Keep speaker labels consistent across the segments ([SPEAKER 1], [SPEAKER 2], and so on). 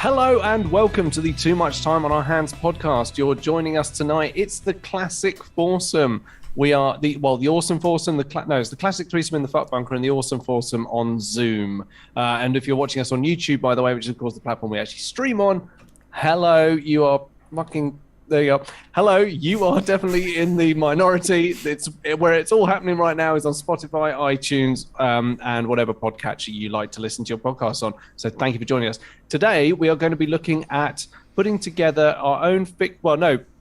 [SPEAKER 1] Hello and welcome to the Too Much Time on Our Hands podcast. You're joining us tonight. It's the classic foursome. We are the awesome foursome. It's the classic threesome in the fuck bunker and the awesome foursome on Zoom. And if you're watching us on YouTube, by the way, which is of course the platform we actually stream on, hello, you are fucking. There you go. Hello, you are definitely in the minority. It's where it's all happening right now is on Spotify, iTunes, and whatever podcatcher you like to listen to your podcasts on. So thank you for joining us. Today we are going to be looking at putting together our own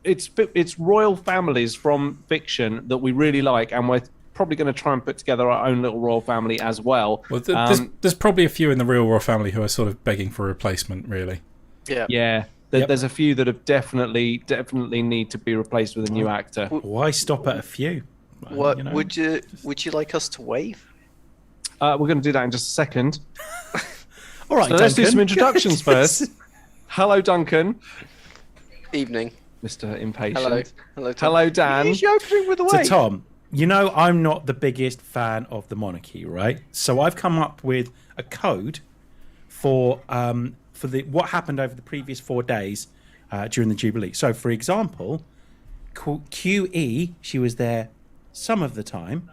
[SPEAKER 1] it's royal families from fiction that we really like, and we're probably going to try and put together our own little royal family as well.
[SPEAKER 2] Well, there's probably a few in the real royal family who are sort of begging for a replacement, really.
[SPEAKER 1] Yeah. There's a few that have definitely need to be replaced with a new actor.
[SPEAKER 3] Why stop at a few?
[SPEAKER 4] What would you like us to wave?
[SPEAKER 1] We're going to do that in just a second.
[SPEAKER 3] All right,
[SPEAKER 1] so let's do some introductions first. Hello, Duncan.
[SPEAKER 4] Evening,
[SPEAKER 1] Mr. Impatient.
[SPEAKER 4] Hello, Tom.
[SPEAKER 1] Hello, Dan.
[SPEAKER 4] He's opening with a wave.
[SPEAKER 3] So, Tom, you know I'm not the biggest fan of the monarchy, right? So I've come up with a code for what happened over the previous 4 days during the Jubilee. So, for example, QE, she was there some of the time,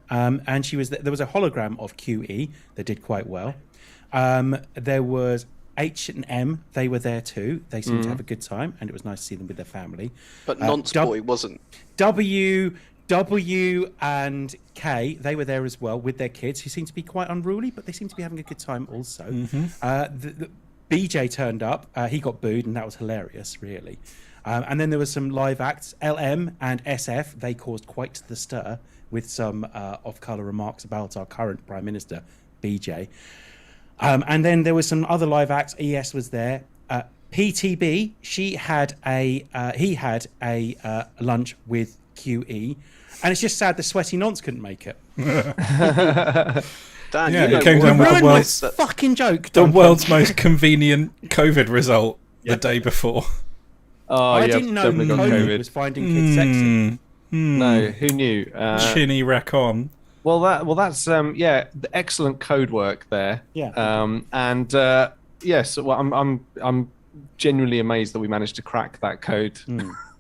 [SPEAKER 3] and there was a hologram of QE that did quite well. There was H&M, they were there too. They seemed to have a good time, and it was nice to see them with their family.
[SPEAKER 4] But Nonce Boy wasn't.
[SPEAKER 3] W and K, they were there as well with their kids, who seemed to be quite unruly, but they seemed to be having a good time also. The BJ turned up. He got booed, and that was hilarious, really. And then there was some live acts. LM and SF, they caused quite the stir with some off-colour remarks about our current Prime Minister, BJ. And then there was some other live acts. ES was there. PTB, he had a lunch with QE. And it's just sad the sweaty nonce couldn't make it.
[SPEAKER 4] Dan,
[SPEAKER 2] it came down with the world's
[SPEAKER 3] fucking joke.
[SPEAKER 2] The world's most convenient COVID result the day before.
[SPEAKER 3] I didn't know COVID was finding kids sexy.
[SPEAKER 1] No, who knew?
[SPEAKER 2] Chinny Racon.
[SPEAKER 1] Well, that's the excellent code work there.
[SPEAKER 3] Yeah.
[SPEAKER 1] Yes, well, I'm genuinely amazed that we managed to crack that code.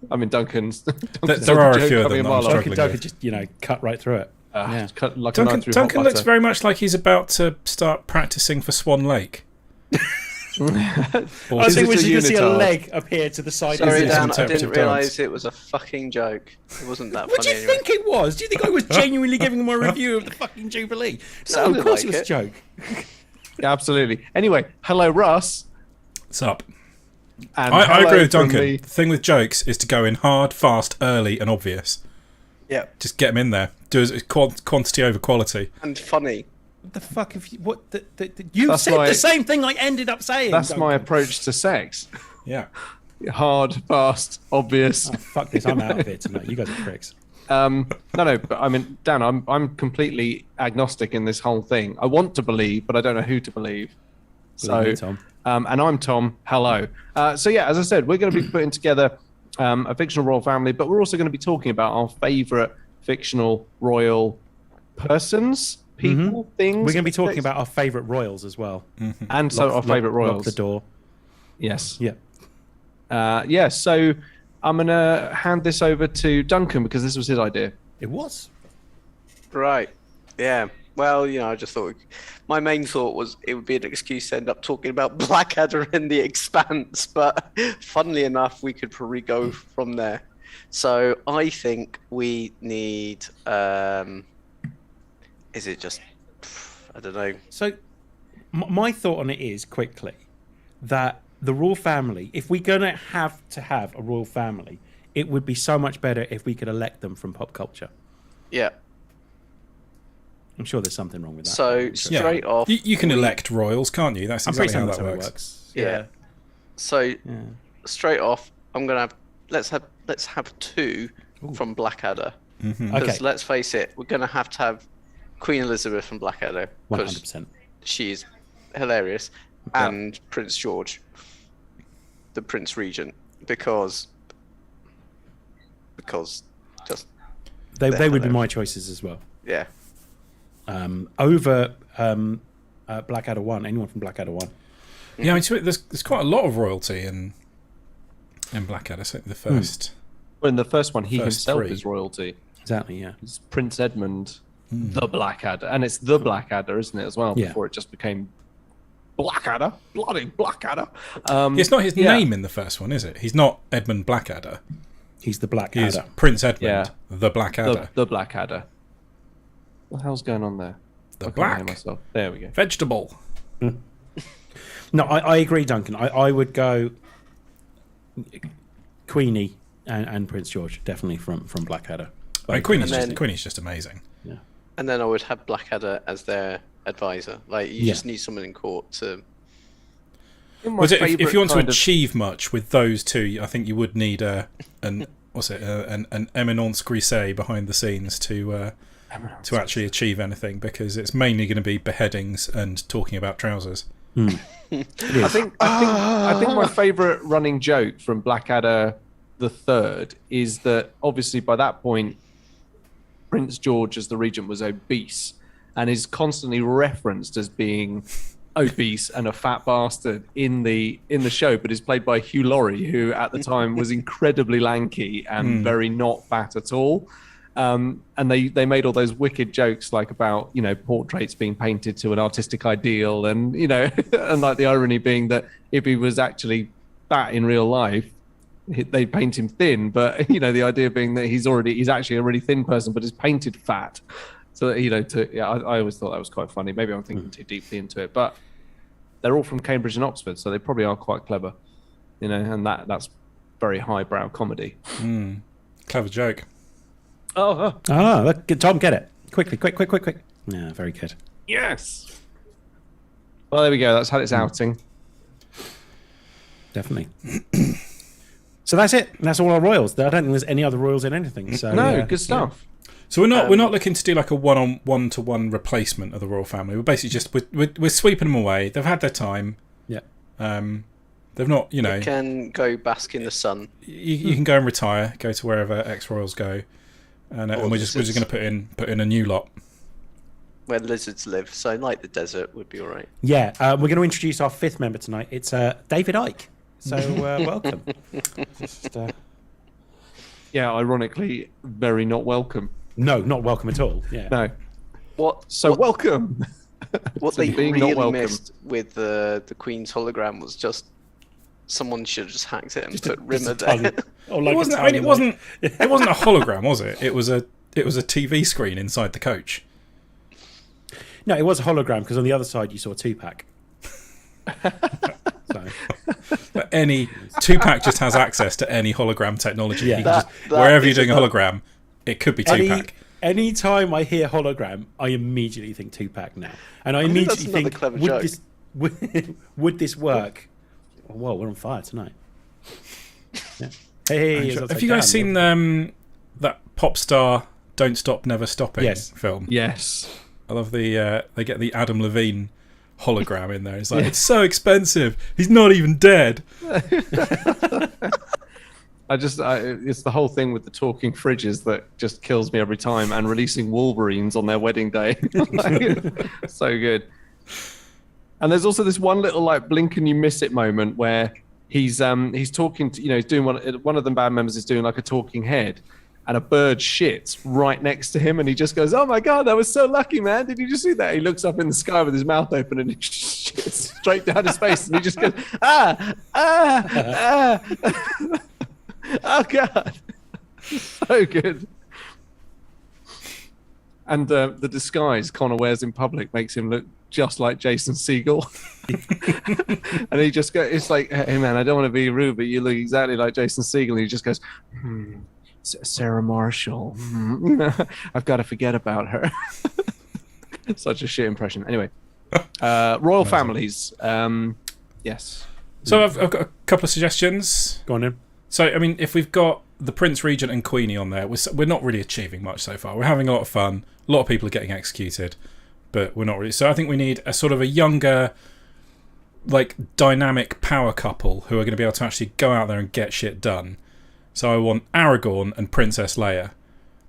[SPEAKER 1] I mean, Duncan's
[SPEAKER 2] there are a few of them.
[SPEAKER 3] Duncan just cut right through it.
[SPEAKER 2] Duncan looks very much like he's about to start practicing for Swan Lake.
[SPEAKER 3] I think we're just going to see a leg appear to the side.
[SPEAKER 4] Sorry, Dan, I didn't realise it was a fucking joke. It wasn't that funny.
[SPEAKER 3] What do you think it was? Do you think I was genuinely giving him a review of the fucking Jubilee? No, of course it was a joke.
[SPEAKER 1] Yeah, absolutely. Anyway, hello, Russ.
[SPEAKER 2] What's up?
[SPEAKER 1] And
[SPEAKER 2] I agree with Duncan. The thing with jokes is to go in hard, fast, early, and obvious.
[SPEAKER 4] Yeah.
[SPEAKER 2] Just get them in there. Do quantity over quality.
[SPEAKER 4] And funny.
[SPEAKER 3] What the fuck have you... You said the same thing I ended up saying.
[SPEAKER 1] That's my approach to sex.
[SPEAKER 2] Yeah.
[SPEAKER 1] Hard, fast, obvious.
[SPEAKER 3] Oh, fuck this. I'm out of it tonight. You guys are pricks.
[SPEAKER 1] No, but I mean, Dan, I'm completely agnostic in this whole thing. I want to believe, but I don't know who to believe.
[SPEAKER 3] Believe me, Tom.
[SPEAKER 1] And I'm Tom. Hello. So yeah, as I said, we're going to be putting together a fictional royal family, but we're also going to be talking about our favourite fictional royal persons, people, things.
[SPEAKER 3] We're going to be talking about our favourite royals as well.
[SPEAKER 1] And so our favourite royals.
[SPEAKER 3] Lock the door.
[SPEAKER 1] Yes.
[SPEAKER 3] Yeah.
[SPEAKER 1] So I'm going to hand this over to Duncan because this was his idea.
[SPEAKER 3] It was.
[SPEAKER 4] Right. Yeah. Well, I just thought my main thought was it would be an excuse to end up talking about Blackadder and The Expanse, but funnily enough, we could probably go from there. So I think we need. Is it just? I don't know.
[SPEAKER 3] So my thought on it is quickly that the royal family, if we're going to have a royal family, it would be so much better if we could elect them from pop culture.
[SPEAKER 4] Yeah.
[SPEAKER 3] I'm sure there's something wrong with that.
[SPEAKER 4] So straight off,
[SPEAKER 2] you can elect royals, can't you? That's exactly how that works.
[SPEAKER 4] Yeah. So straight off, I'm gonna let's have two from Blackadder. Because let's face it, we're gonna have to have Queen Elizabeth from Blackadder because
[SPEAKER 3] 100%.
[SPEAKER 4] she's hilarious, and Prince George, the Prince Regent, because just
[SPEAKER 3] they would be my choices as well.
[SPEAKER 4] Yeah.
[SPEAKER 3] Over Blackadder 1, anyone from Blackadder 1.
[SPEAKER 2] Yeah, I mean, there's quite a lot of royalty in Blackadder. So the first.
[SPEAKER 1] Well, in the first one, he
[SPEAKER 2] First
[SPEAKER 1] himself
[SPEAKER 2] three.
[SPEAKER 1] is royalty.
[SPEAKER 3] Exactly, yeah.
[SPEAKER 1] It's Prince Edmund, the Blackadder, and it's the Blackadder, isn't it, as well?
[SPEAKER 3] Yeah.
[SPEAKER 1] Before it just became Blackadder, bloody Blackadder.
[SPEAKER 2] It's not his
[SPEAKER 1] Yeah.
[SPEAKER 2] name in the first one, is it? He's not Edmund Blackadder.
[SPEAKER 3] He's the Black
[SPEAKER 2] He is
[SPEAKER 3] Adder.
[SPEAKER 2] Prince Edmund,
[SPEAKER 1] Yeah.
[SPEAKER 2] the Blackadder.
[SPEAKER 1] The Blackadder. What the hell's going on there?
[SPEAKER 2] The
[SPEAKER 1] I can't hear
[SPEAKER 2] black
[SPEAKER 1] myself. There we go.
[SPEAKER 2] vegetable.
[SPEAKER 3] No, I agree, Duncan. I would go Queenie and Prince George, definitely from Blackadder.
[SPEAKER 2] I mean, Queenie's
[SPEAKER 4] And then-
[SPEAKER 2] just amazing.
[SPEAKER 4] And then I would have Blackadder as their advisor. Like, you just need someone in court to.
[SPEAKER 2] Was it, if you want to achieve much with those two, I think you would need an eminence grise behind the scenes to actually achieve anything, because it's mainly going to be beheadings and talking about trousers.
[SPEAKER 1] I think my favourite running joke from Blackadder the Third is that obviously by that point Prince George as the regent was obese and is constantly referenced as being obese and a fat bastard in the show, but is played by Hugh Laurie, who at the time was incredibly lanky and very not fat at all. And they made all those wicked jokes like about, you know, portraits being painted to an artistic ideal, and, you know, and like the irony being that if he was actually fat in real life, they paint him thin, but, you know, the idea being that he's actually a really thin person, but is painted fat. So that, you know, I always thought that was quite funny. Maybe I'm thinking too deeply into it, but they're all from Cambridge and Oxford, so they probably are quite clever, you know, and that's very highbrow comedy.
[SPEAKER 2] Clever joke.
[SPEAKER 3] Look, Tom, get it. Quickly, quick. Yeah, very good.
[SPEAKER 1] Yes. Well, there we go. That's had its outing.
[SPEAKER 3] Definitely. So that's it. That's all our royals. I don't think there's any other royals in anything. So
[SPEAKER 1] No, good stuff.
[SPEAKER 2] So we're not looking to do like a one-to-one replacement of the royal family. We're basically just we're sweeping them away. They've had their time.
[SPEAKER 3] Yeah.
[SPEAKER 2] They've not, you know.
[SPEAKER 4] You can go bask in the sun.
[SPEAKER 2] You can go and retire, go to wherever ex-royals go, and we're just going to put in a new lot.
[SPEAKER 4] Where lizards live, so like the desert would be all right.
[SPEAKER 3] Yeah, we're going to introduce our fifth member tonight. It's David Icke. So welcome.
[SPEAKER 1] Yeah, ironically, very not welcome.
[SPEAKER 3] No, not welcome at all. Yeah.
[SPEAKER 1] No.
[SPEAKER 4] What
[SPEAKER 1] welcome.
[SPEAKER 4] What
[SPEAKER 1] to
[SPEAKER 4] they
[SPEAKER 1] being not
[SPEAKER 4] really
[SPEAKER 1] welcome.
[SPEAKER 4] missed with the Queen's hologram was just someone should have just hacked it and put Rimmer there.
[SPEAKER 2] It wasn't a hologram, was it? It was a TV screen inside the coach.
[SPEAKER 3] No, it was a hologram because on the other side you saw Tupac. So.
[SPEAKER 2] But Tupac just has access to any hologram technology.
[SPEAKER 3] Yeah.
[SPEAKER 2] He can wherever you're doing a hologram, it could be Tupac.
[SPEAKER 3] Any time I hear hologram, I immediately think Tupac now, and I immediately
[SPEAKER 4] that's another
[SPEAKER 3] think,
[SPEAKER 4] clever joke.
[SPEAKER 3] would this work? Oh, whoa, we're on fire tonight. Yeah. Hey,
[SPEAKER 2] have you guys seen that pop star Don't Stop Never Stopping film?
[SPEAKER 1] Yes.
[SPEAKER 2] I love they get the Adam Levine hologram in there. It's like, it's so expensive. He's not even dead.
[SPEAKER 1] It's the whole thing with the talking fridges that just kills me every time, and releasing Wolverines on their wedding day. So good. And there's also this one little like blink and you miss it moment where he's talking to, he's doing one of the band members is doing like a talking head, and a bird shits right next to him, and he just goes, "Oh my god, that was so lucky, man! Did you just see that?" He looks up in the sky with his mouth open, and he shits straight down his face, and he just goes, "Ah. Oh god." So good. And the disguise Connor wears in public makes him look just like Jason Segel. And he just goes, it's like, "Hey man, I don't want to be rude, but you look exactly like Jason Segel." And he just goes, Sarah Marshall. I've got to forget about her. Such a shit impression. Anyway, royal families. Yes.
[SPEAKER 2] So I've got a couple of suggestions.
[SPEAKER 3] Go on in.
[SPEAKER 2] So, I mean, if we've got the Prince Regent and Queenie on there, we're not really achieving much so far. We're having a lot of fun. A lot of people are getting executed, but we're not really. So I think we need a sort of a younger, like, dynamic power couple who are going to be able to actually go out there and get shit done. So I want Aragorn and Princess Leia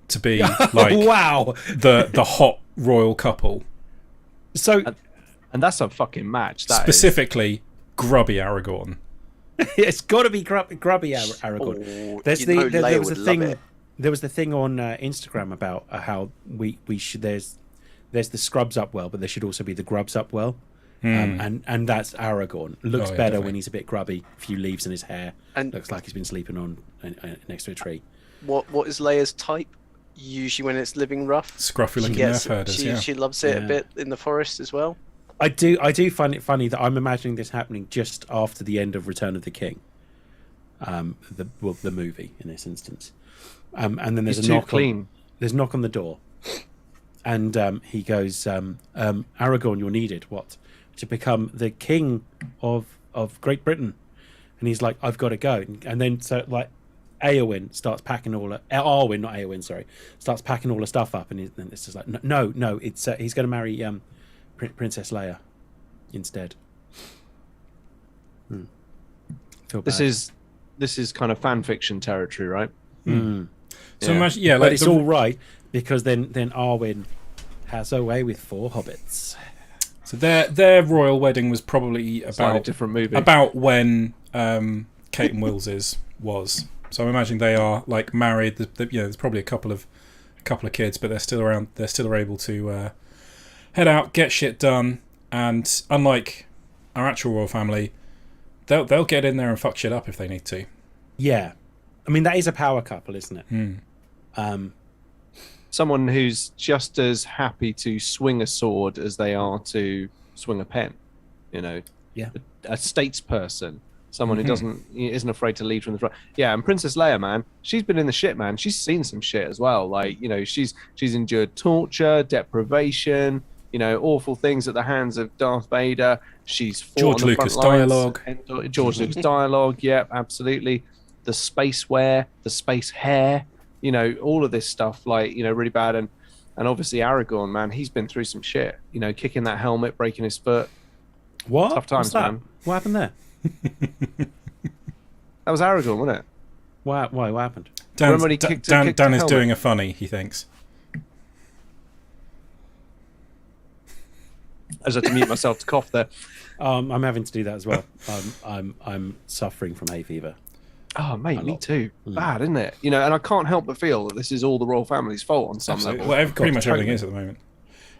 [SPEAKER 2] to be like
[SPEAKER 3] wow,
[SPEAKER 2] the hot royal couple.
[SPEAKER 3] So,
[SPEAKER 1] and that's a fucking match. That
[SPEAKER 2] specifically grubby Aragorn.
[SPEAKER 3] It's got to be grubby Aragorn.
[SPEAKER 4] Oh,
[SPEAKER 3] There's
[SPEAKER 4] you know
[SPEAKER 3] there
[SPEAKER 4] Leia
[SPEAKER 3] was a
[SPEAKER 4] would love
[SPEAKER 3] thing.
[SPEAKER 4] it.
[SPEAKER 3] There was the thing on Instagram about how we should. There's the Scrubs up well, but there should also be the Grubs up well. And that's Aragorn. Looks
[SPEAKER 2] Oh, yeah,
[SPEAKER 3] better
[SPEAKER 2] definitely.
[SPEAKER 3] when he's a bit grubby. A few leaves in his hair.
[SPEAKER 4] And-
[SPEAKER 3] looks like he's been sleeping on next to a tree.
[SPEAKER 4] What is Leia's type? Usually when it's living rough.
[SPEAKER 2] Scruffy looking
[SPEAKER 4] Yes,
[SPEAKER 2] nerf herders,
[SPEAKER 4] she loves it
[SPEAKER 3] Yeah.
[SPEAKER 4] a bit in the forest as well.
[SPEAKER 3] I do find it funny that I'm imagining this happening just after the end of Return of the King, the movie in this instance, and then there's
[SPEAKER 1] He's
[SPEAKER 3] a
[SPEAKER 1] too
[SPEAKER 3] knock.
[SPEAKER 1] clean.
[SPEAKER 3] There's a knock on the door, and he goes, "Aragorn, you're needed. What? To become the king of Great Britain?" And he's like, "I've got to go." And then so like Arwen starts packing all her, Arwen, not Arwen, sorry, starts packing all her stuff up, and it's just like, no, it's he's going to marry Princess Leia instead. Feel
[SPEAKER 1] This
[SPEAKER 3] bad.
[SPEAKER 1] is kind of fan fiction territory, right?
[SPEAKER 2] So
[SPEAKER 1] Yeah.
[SPEAKER 2] imagine, yeah,
[SPEAKER 3] But
[SPEAKER 2] like
[SPEAKER 3] it's all right because then Arwen has her way with 4 hobbits.
[SPEAKER 2] so their royal wedding was probably
[SPEAKER 1] Slightly
[SPEAKER 2] about
[SPEAKER 1] different movie.
[SPEAKER 2] about when Kate and Wills's was. So I'm imagining they are like married. There's probably a couple of kids, but they're still around. They're still able to head out, get shit done, and unlike our actual royal family, they'll get in there and fuck shit up if they need to.
[SPEAKER 3] Yeah, I mean that is a power couple, isn't it?
[SPEAKER 1] Someone who's just as happy to swing a sword as they are to swing a pen. You know,
[SPEAKER 3] Yeah.
[SPEAKER 1] a statesperson, someone who isn't afraid to lead from the front. Yeah, and Princess Leia, man, she's been in the shit, man. She's seen some shit as well. Like, you know, she's endured torture, deprivation, you know, awful things at the hands of Darth Vader. She's fought
[SPEAKER 2] George
[SPEAKER 1] on the front
[SPEAKER 2] Lucas
[SPEAKER 1] lines.
[SPEAKER 2] dialogue.
[SPEAKER 1] And George Lucas dialogue. Yep, absolutely. The space wear, the space hair, you know, all of this stuff, like, you know, really bad. And obviously Aragorn, man, he's been through some shit. You know, kicking that helmet, breaking his foot.
[SPEAKER 3] What?
[SPEAKER 1] Tough times,
[SPEAKER 3] What's that?
[SPEAKER 1] man.
[SPEAKER 3] What happened there?
[SPEAKER 1] That was Aragorn, wasn't it?
[SPEAKER 3] Why? What happened?
[SPEAKER 2] Dan
[SPEAKER 1] when he kicked
[SPEAKER 2] Dan
[SPEAKER 1] the
[SPEAKER 2] is
[SPEAKER 1] helmet?
[SPEAKER 2] doing a funny. He thinks.
[SPEAKER 1] I just had to mute myself to cough there.
[SPEAKER 3] I'm having to do that as well. I'm suffering from hay fever.
[SPEAKER 1] Oh, mate, me
[SPEAKER 3] lot.
[SPEAKER 1] too. Bad, isn't it? You know, and I can't help but feel that this is all the royal family's fault on some
[SPEAKER 2] Absolutely.
[SPEAKER 1] level.
[SPEAKER 2] Well, pretty much everything
[SPEAKER 3] totally.
[SPEAKER 2] is at the moment.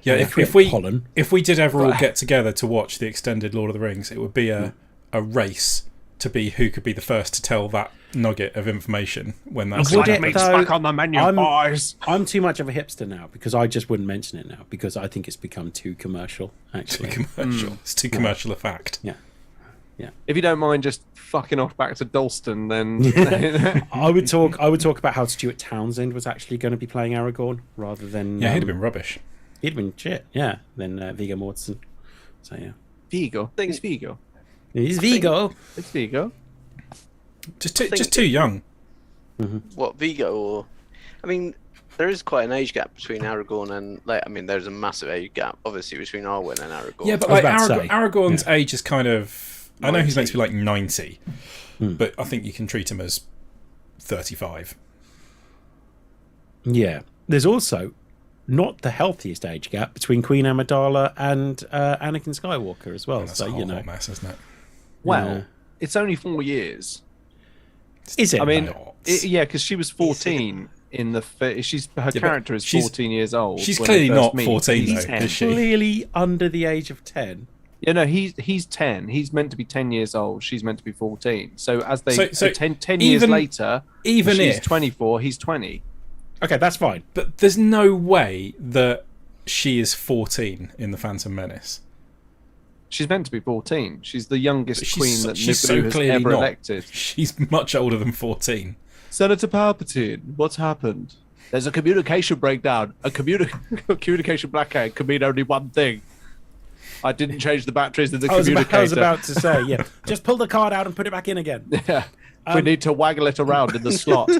[SPEAKER 2] Yeah,
[SPEAKER 3] Yeah,
[SPEAKER 2] if we
[SPEAKER 3] pollen.
[SPEAKER 2] if we did ever all get together to watch the extended Lord of the Rings, it would be a race to be who could be the first to tell that nugget of information when that's
[SPEAKER 3] Would
[SPEAKER 2] happening.
[SPEAKER 3] it, though?
[SPEAKER 1] on the menu,
[SPEAKER 3] I'm-
[SPEAKER 1] boys.
[SPEAKER 3] I'm too much of a hipster now because I just wouldn't mention it now because I think it's become too commercial. Actually,
[SPEAKER 2] commercial. It's too commercial a fact.
[SPEAKER 3] yeah.
[SPEAKER 1] If you don't mind just fucking off back to Dalston, then
[SPEAKER 3] I would talk about how Stuart Townsend was actually going to be playing Aragorn rather than
[SPEAKER 2] Yeah, he'd have been rubbish.
[SPEAKER 3] he'd been shit. Yeah, than Viggo Mortensen. So yeah,
[SPEAKER 1] Vigo. It's Vigo.
[SPEAKER 3] he's Viggo.
[SPEAKER 1] It's Vigo.
[SPEAKER 2] Just too young.
[SPEAKER 4] What, Vigo or? I mean, there is quite an age gap between Aragorn and like. I mean, there's a massive age gap, obviously, between Arwen and Aragorn.
[SPEAKER 2] Yeah, but
[SPEAKER 3] I was
[SPEAKER 2] like
[SPEAKER 3] about to say,
[SPEAKER 2] Aragorn's age is kind of. I know he's meant to be
[SPEAKER 4] 90.
[SPEAKER 2] like 90, but I think you can treat him as 35.
[SPEAKER 3] Yeah, there's also not the healthiest age gap between Queen Amidala and Anakin Skywalker as well.
[SPEAKER 2] That's
[SPEAKER 3] So
[SPEAKER 2] a whole
[SPEAKER 3] you know,
[SPEAKER 2] hot mess, isn't it?
[SPEAKER 1] Well,
[SPEAKER 3] Yeah.
[SPEAKER 1] it's only 4 years.
[SPEAKER 3] is it?
[SPEAKER 1] I mean,
[SPEAKER 2] Not.
[SPEAKER 1] yeah, because she was 14 in the. Her character is
[SPEAKER 2] she's-
[SPEAKER 1] 14 years old.
[SPEAKER 2] She's
[SPEAKER 1] when
[SPEAKER 2] clearly
[SPEAKER 1] they first
[SPEAKER 2] not
[SPEAKER 1] meet.
[SPEAKER 2] 14
[SPEAKER 1] He's
[SPEAKER 2] though,
[SPEAKER 1] 10.
[SPEAKER 2] is she?
[SPEAKER 3] clearly under the age of 10.
[SPEAKER 1] Yeah, no, he's 10. He's meant to be 10 years old. She's meant to be 14. So as they
[SPEAKER 2] So
[SPEAKER 1] 10 years
[SPEAKER 2] even-
[SPEAKER 1] later,
[SPEAKER 2] even
[SPEAKER 1] she's
[SPEAKER 2] if-
[SPEAKER 1] 24, he's 20.
[SPEAKER 3] Okay, that's fine.
[SPEAKER 2] But there's no way that she is 14 in the Phantom Menace.
[SPEAKER 1] She's meant to be 14. She's the youngest
[SPEAKER 2] But she's
[SPEAKER 1] queen
[SPEAKER 2] so-
[SPEAKER 1] that
[SPEAKER 2] she's
[SPEAKER 1] Naboo
[SPEAKER 2] so
[SPEAKER 1] has
[SPEAKER 2] clearly
[SPEAKER 1] ever
[SPEAKER 2] not.
[SPEAKER 1] elected.
[SPEAKER 2] She's much older than 14.
[SPEAKER 1] Senator Palpatine, what's happened? There's a communication breakdown. A communication blackout could mean only one thing. I didn't change the batteries in the
[SPEAKER 3] I was
[SPEAKER 1] communicator.
[SPEAKER 3] about to say, yeah. Just pull the card out and put it back in again.
[SPEAKER 1] Yeah. We need to waggle it around in the slot.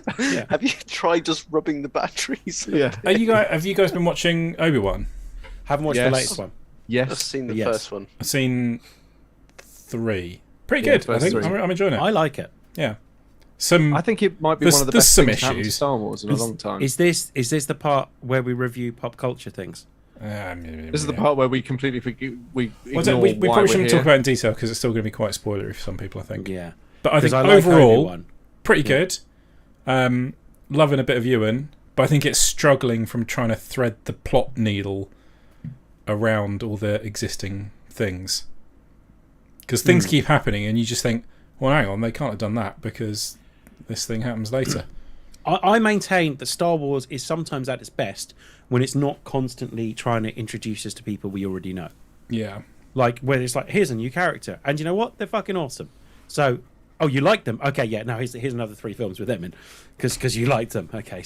[SPEAKER 4] Have you tried just rubbing the batteries?
[SPEAKER 1] Yeah.
[SPEAKER 2] Have you guys been watching Obi-Wan?
[SPEAKER 3] Haven't watched
[SPEAKER 1] Yes.
[SPEAKER 3] the latest one.
[SPEAKER 4] I've
[SPEAKER 1] Yes.
[SPEAKER 4] seen the
[SPEAKER 3] Yes.
[SPEAKER 4] first one.
[SPEAKER 2] I've seen 3. Pretty
[SPEAKER 1] Yeah,
[SPEAKER 2] good. I
[SPEAKER 1] first
[SPEAKER 2] think
[SPEAKER 1] 3.
[SPEAKER 2] I'm enjoying it.
[SPEAKER 3] I like it.
[SPEAKER 2] Yeah. Some
[SPEAKER 1] I think it might be
[SPEAKER 2] There's-
[SPEAKER 1] one of the
[SPEAKER 2] there's
[SPEAKER 1] best
[SPEAKER 2] some
[SPEAKER 1] things to happen to
[SPEAKER 2] issues.
[SPEAKER 1] Star Wars in a long time.
[SPEAKER 3] Is this the part where we review pop culture things?
[SPEAKER 1] This is the part where we completely forget. We ignore
[SPEAKER 2] we
[SPEAKER 1] why
[SPEAKER 2] probably
[SPEAKER 1] we're
[SPEAKER 2] shouldn't
[SPEAKER 1] here.
[SPEAKER 2] talk about it in detail because it's still going to be quite spoilery for some people, I think.
[SPEAKER 3] Yeah.
[SPEAKER 2] But I think
[SPEAKER 3] 'Cause I like
[SPEAKER 2] overall,
[SPEAKER 3] Obi-Wan.
[SPEAKER 2] pretty good. Loving a bit of Ewan, but I think it's struggling from trying to thread the plot needle around all the existing things. Because things keep happening, and you just think, well, hang on, they can't have done that because this thing happens later.
[SPEAKER 3] I maintain that Star Wars is sometimes at its best when it's not constantly trying to introduce us to people we already know.
[SPEAKER 2] Yeah.
[SPEAKER 3] Like, where it's like, here's a new character, and you know what? They're fucking awesome. So, oh, you like them? Okay, yeah. Now here's another 3 films with them in, because you liked them. Okay,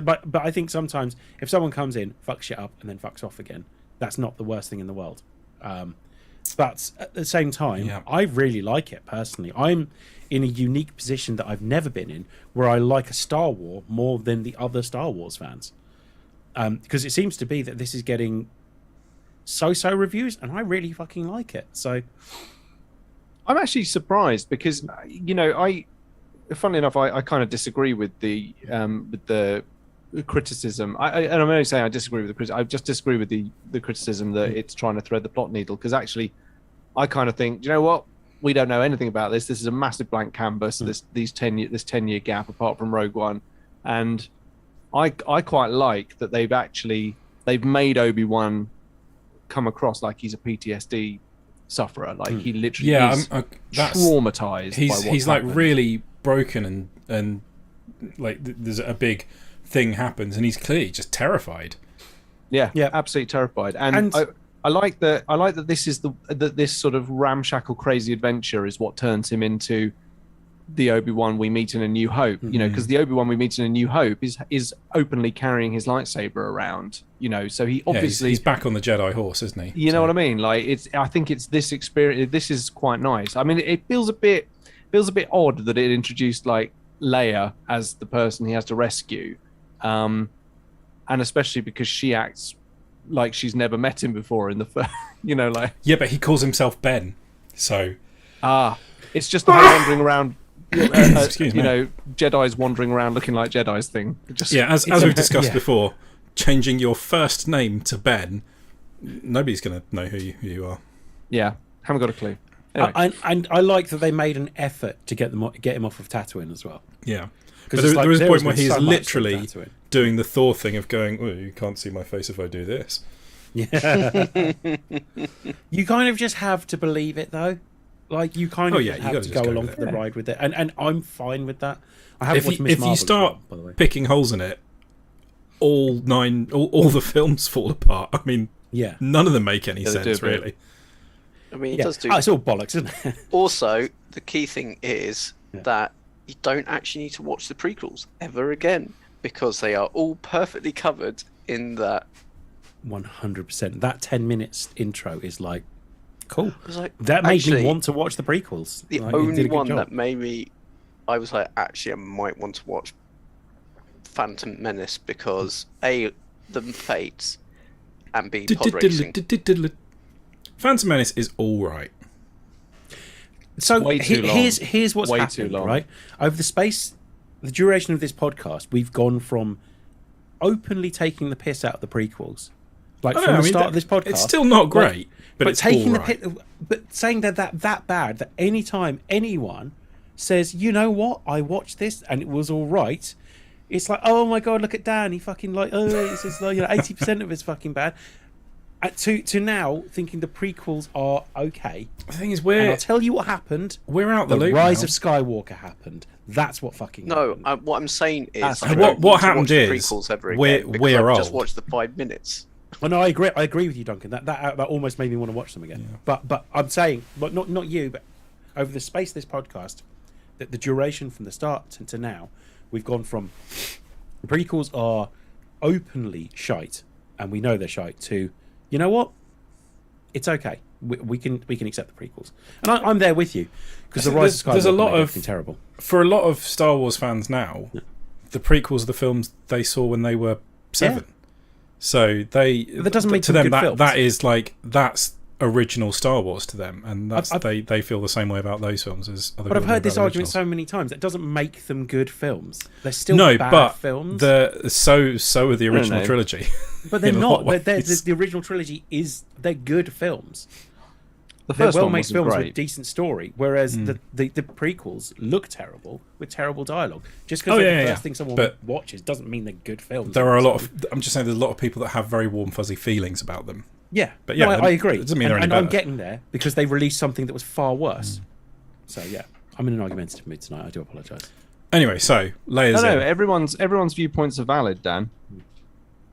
[SPEAKER 3] but I think sometimes if someone comes in, fucks shit up, and then fucks off again, that's not the worst thing in the world. But at the same time,
[SPEAKER 2] Yeah.
[SPEAKER 3] I really like it personally. I'm in a unique position that I've never been in, where I like a Star Wars more than the other Star Wars fans, because it seems to be that this is getting so-so reviews, and I really fucking like it. So
[SPEAKER 1] I'm actually surprised because funnily enough, I kind of disagree with the criticism. And I'm only saying I disagree with the criticism. I just disagree with the criticism that it's trying to thread the plot needle, because actually, I kind of think, you know what? We don't know anything about this. This is a massive blank canvas. This 10-year gap apart from Rogue One, and I quite like that they've made Obi-Wan come across like he's a PTSD sufferer. Like he literally is traumatized.
[SPEAKER 2] He's like really broken and like there's a big thing happens and he's clearly just terrified.
[SPEAKER 1] Yeah, absolutely terrified. And I like that this is this sort of ramshackle crazy adventure is what turns him into the Obi-Wan we meet in A New Hope. You know, because the Obi-Wan we meet in A New Hope is openly carrying his lightsaber around. You know, so he obviously
[SPEAKER 2] he's back on the Jedi horse, isn't he?
[SPEAKER 1] You know what I mean? Like I think it's this experience. This is quite nice. I mean, it feels a bit odd that it introduced like Leia as the person he has to rescue, and especially because she acts like she's never met him before in the first, like.
[SPEAKER 2] Yeah, but he calls himself Ben, so.
[SPEAKER 1] It's just the wandering around.
[SPEAKER 2] Excuse me.
[SPEAKER 1] Jedi's wandering around looking like Jedi's thing.
[SPEAKER 2] As we've discussed before, changing your first name to Ben, nobody's going to know who you are.
[SPEAKER 1] Yeah, haven't got a clue. Anyway.
[SPEAKER 3] And I like that they made an effort to get him off of Tatooine as well.
[SPEAKER 2] Yeah. But there is a point where he's literally doing the Thor thing of going, oh, you can't see my face if I do this.
[SPEAKER 3] Yeah. You kind of just have to believe it, though. Like, you kind of have to go along for the ride with it. And I'm fine with that. I haven't watched Miss Marvel.
[SPEAKER 2] If you start picking holes in it, all the films fall apart. I mean, none of them make any sense, really.
[SPEAKER 4] I mean, it does do.
[SPEAKER 3] It's all bollocks, isn't it?
[SPEAKER 4] Also, the key thing is that you don't actually need to watch the prequels ever again, because they are all perfectly covered in that.
[SPEAKER 3] 100%. That 10 minutes intro is like, cool.
[SPEAKER 4] Like,
[SPEAKER 3] that made me want to watch the prequels.
[SPEAKER 4] The only one that made me, I was like, actually, I might want to watch Phantom Menace because A, the fates, and B, pod racing.
[SPEAKER 2] Phantom Menace is all right.
[SPEAKER 3] So here's what's happened, right? Over the duration of this podcast, we've gone from openly taking the piss out of the prequels, like from the start of this podcast.
[SPEAKER 2] It's still not great, but it's
[SPEAKER 3] taking
[SPEAKER 2] all right.
[SPEAKER 3] but saying that bad that anytime anyone says, you know what, I watched this and it was all right, it's like, oh my god, look at Dan, he fucking like, it's just like 80% of it's fucking bad. To now thinking the prequels are okay.
[SPEAKER 2] The thing is,
[SPEAKER 3] I'll tell you what happened.
[SPEAKER 2] We're out the loop.
[SPEAKER 3] The Rise
[SPEAKER 2] now.
[SPEAKER 3] of Skywalker happened. That's what fucking happened.
[SPEAKER 4] What I'm saying is,
[SPEAKER 2] what happened is
[SPEAKER 4] prequels ever again
[SPEAKER 2] we're old.
[SPEAKER 4] Just watch the 5 minutes.
[SPEAKER 3] Well, no, I agree with you, Duncan. That almost made me want to watch them again. Yeah. But I'm saying, but not you, but over the space of this podcast, that the duration from the start to now, we've gone from the prequels are openly shite, and we know they're shite, to, you know what, it's okay. We can accept the prequels, and I'm there with you, because the Rise of Skywalker
[SPEAKER 2] there's a lot of
[SPEAKER 3] terrible.
[SPEAKER 2] For a lot of Star Wars fans now, the prequels are the films they saw when they were 7. So
[SPEAKER 3] that doesn't make
[SPEAKER 2] to them
[SPEAKER 3] good films.
[SPEAKER 2] that is like that's original Star Wars to them, and that's
[SPEAKER 3] I've-
[SPEAKER 2] they feel the same way about those films as other
[SPEAKER 3] But I've
[SPEAKER 2] people do
[SPEAKER 3] heard this
[SPEAKER 2] about
[SPEAKER 3] argument
[SPEAKER 2] originals.
[SPEAKER 3] so many times. It doesn't make them good films. They're still
[SPEAKER 2] No,
[SPEAKER 3] bad
[SPEAKER 2] but
[SPEAKER 3] films.
[SPEAKER 2] so are the original
[SPEAKER 1] no.
[SPEAKER 2] trilogy.
[SPEAKER 3] But they're
[SPEAKER 2] in a
[SPEAKER 3] not.
[SPEAKER 2] lot of
[SPEAKER 3] They're,
[SPEAKER 2] ways.
[SPEAKER 3] the original trilogy they're good films.
[SPEAKER 1] The
[SPEAKER 3] They're
[SPEAKER 1] first one
[SPEAKER 3] well-made
[SPEAKER 1] wasn't
[SPEAKER 3] films with
[SPEAKER 1] great.
[SPEAKER 3] decent story, whereas
[SPEAKER 2] Hmm.
[SPEAKER 3] the prequels look terrible with terrible dialogue. Just because
[SPEAKER 2] Oh,
[SPEAKER 3] they're
[SPEAKER 2] yeah,
[SPEAKER 3] the
[SPEAKER 2] yeah,
[SPEAKER 3] first thing someone
[SPEAKER 2] but
[SPEAKER 3] watches doesn't mean they're good films.
[SPEAKER 2] There are a lot of. I'm just saying, there's a lot of people that have very warm, fuzzy feelings about them.
[SPEAKER 3] Yeah,
[SPEAKER 2] But yeah,
[SPEAKER 3] no, I agree.
[SPEAKER 2] it doesn't mean they're
[SPEAKER 3] and
[SPEAKER 2] any
[SPEAKER 3] I'm
[SPEAKER 2] better.
[SPEAKER 3] getting there because they released something that was far worse. So yeah, I'm in an argumentative mood tonight. I do apologise.
[SPEAKER 2] Anyway, so layers
[SPEAKER 1] No,
[SPEAKER 2] in,
[SPEAKER 1] everyone's viewpoints are valid, Dan,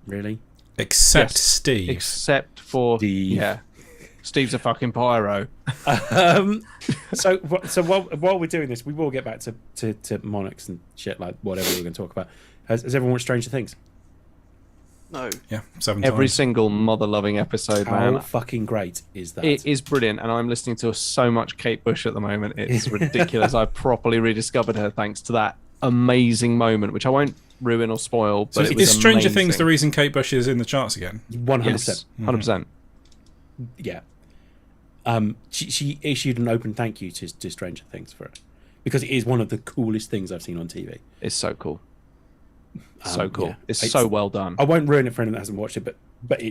[SPEAKER 3] Really?
[SPEAKER 2] except
[SPEAKER 1] Yes.
[SPEAKER 2] Steve.
[SPEAKER 1] except for
[SPEAKER 3] Steve.
[SPEAKER 1] Steve's a fucking pyro.
[SPEAKER 3] So while we're doing this, we will get back to monarchs and shit like whatever we're going to talk about. Has everyone watched Stranger Things?
[SPEAKER 4] No.
[SPEAKER 2] Yeah, 7
[SPEAKER 1] Every
[SPEAKER 2] times.
[SPEAKER 1] single mother-loving episode,
[SPEAKER 3] How
[SPEAKER 1] man.
[SPEAKER 3] fucking great is that?
[SPEAKER 1] It is brilliant, and I'm listening to so much Kate Bush at the moment. It's ridiculous. I properly rediscovered her thanks to that amazing moment, which I won't ruin or spoil. But
[SPEAKER 2] So
[SPEAKER 1] it was
[SPEAKER 2] is Stranger
[SPEAKER 1] amazing.
[SPEAKER 2] Things the reason Kate Bush is in the charts again?
[SPEAKER 3] 100%.
[SPEAKER 1] Yes, 100%.
[SPEAKER 3] Yeah. She issued an open thank you to Stranger Things for it because it is one of the coolest things I've seen on TV.
[SPEAKER 1] It's so cool. So cool.
[SPEAKER 3] yeah.
[SPEAKER 1] It's
[SPEAKER 3] It's-
[SPEAKER 1] so well done.
[SPEAKER 3] I won't ruin it for anyone that hasn't watched it, but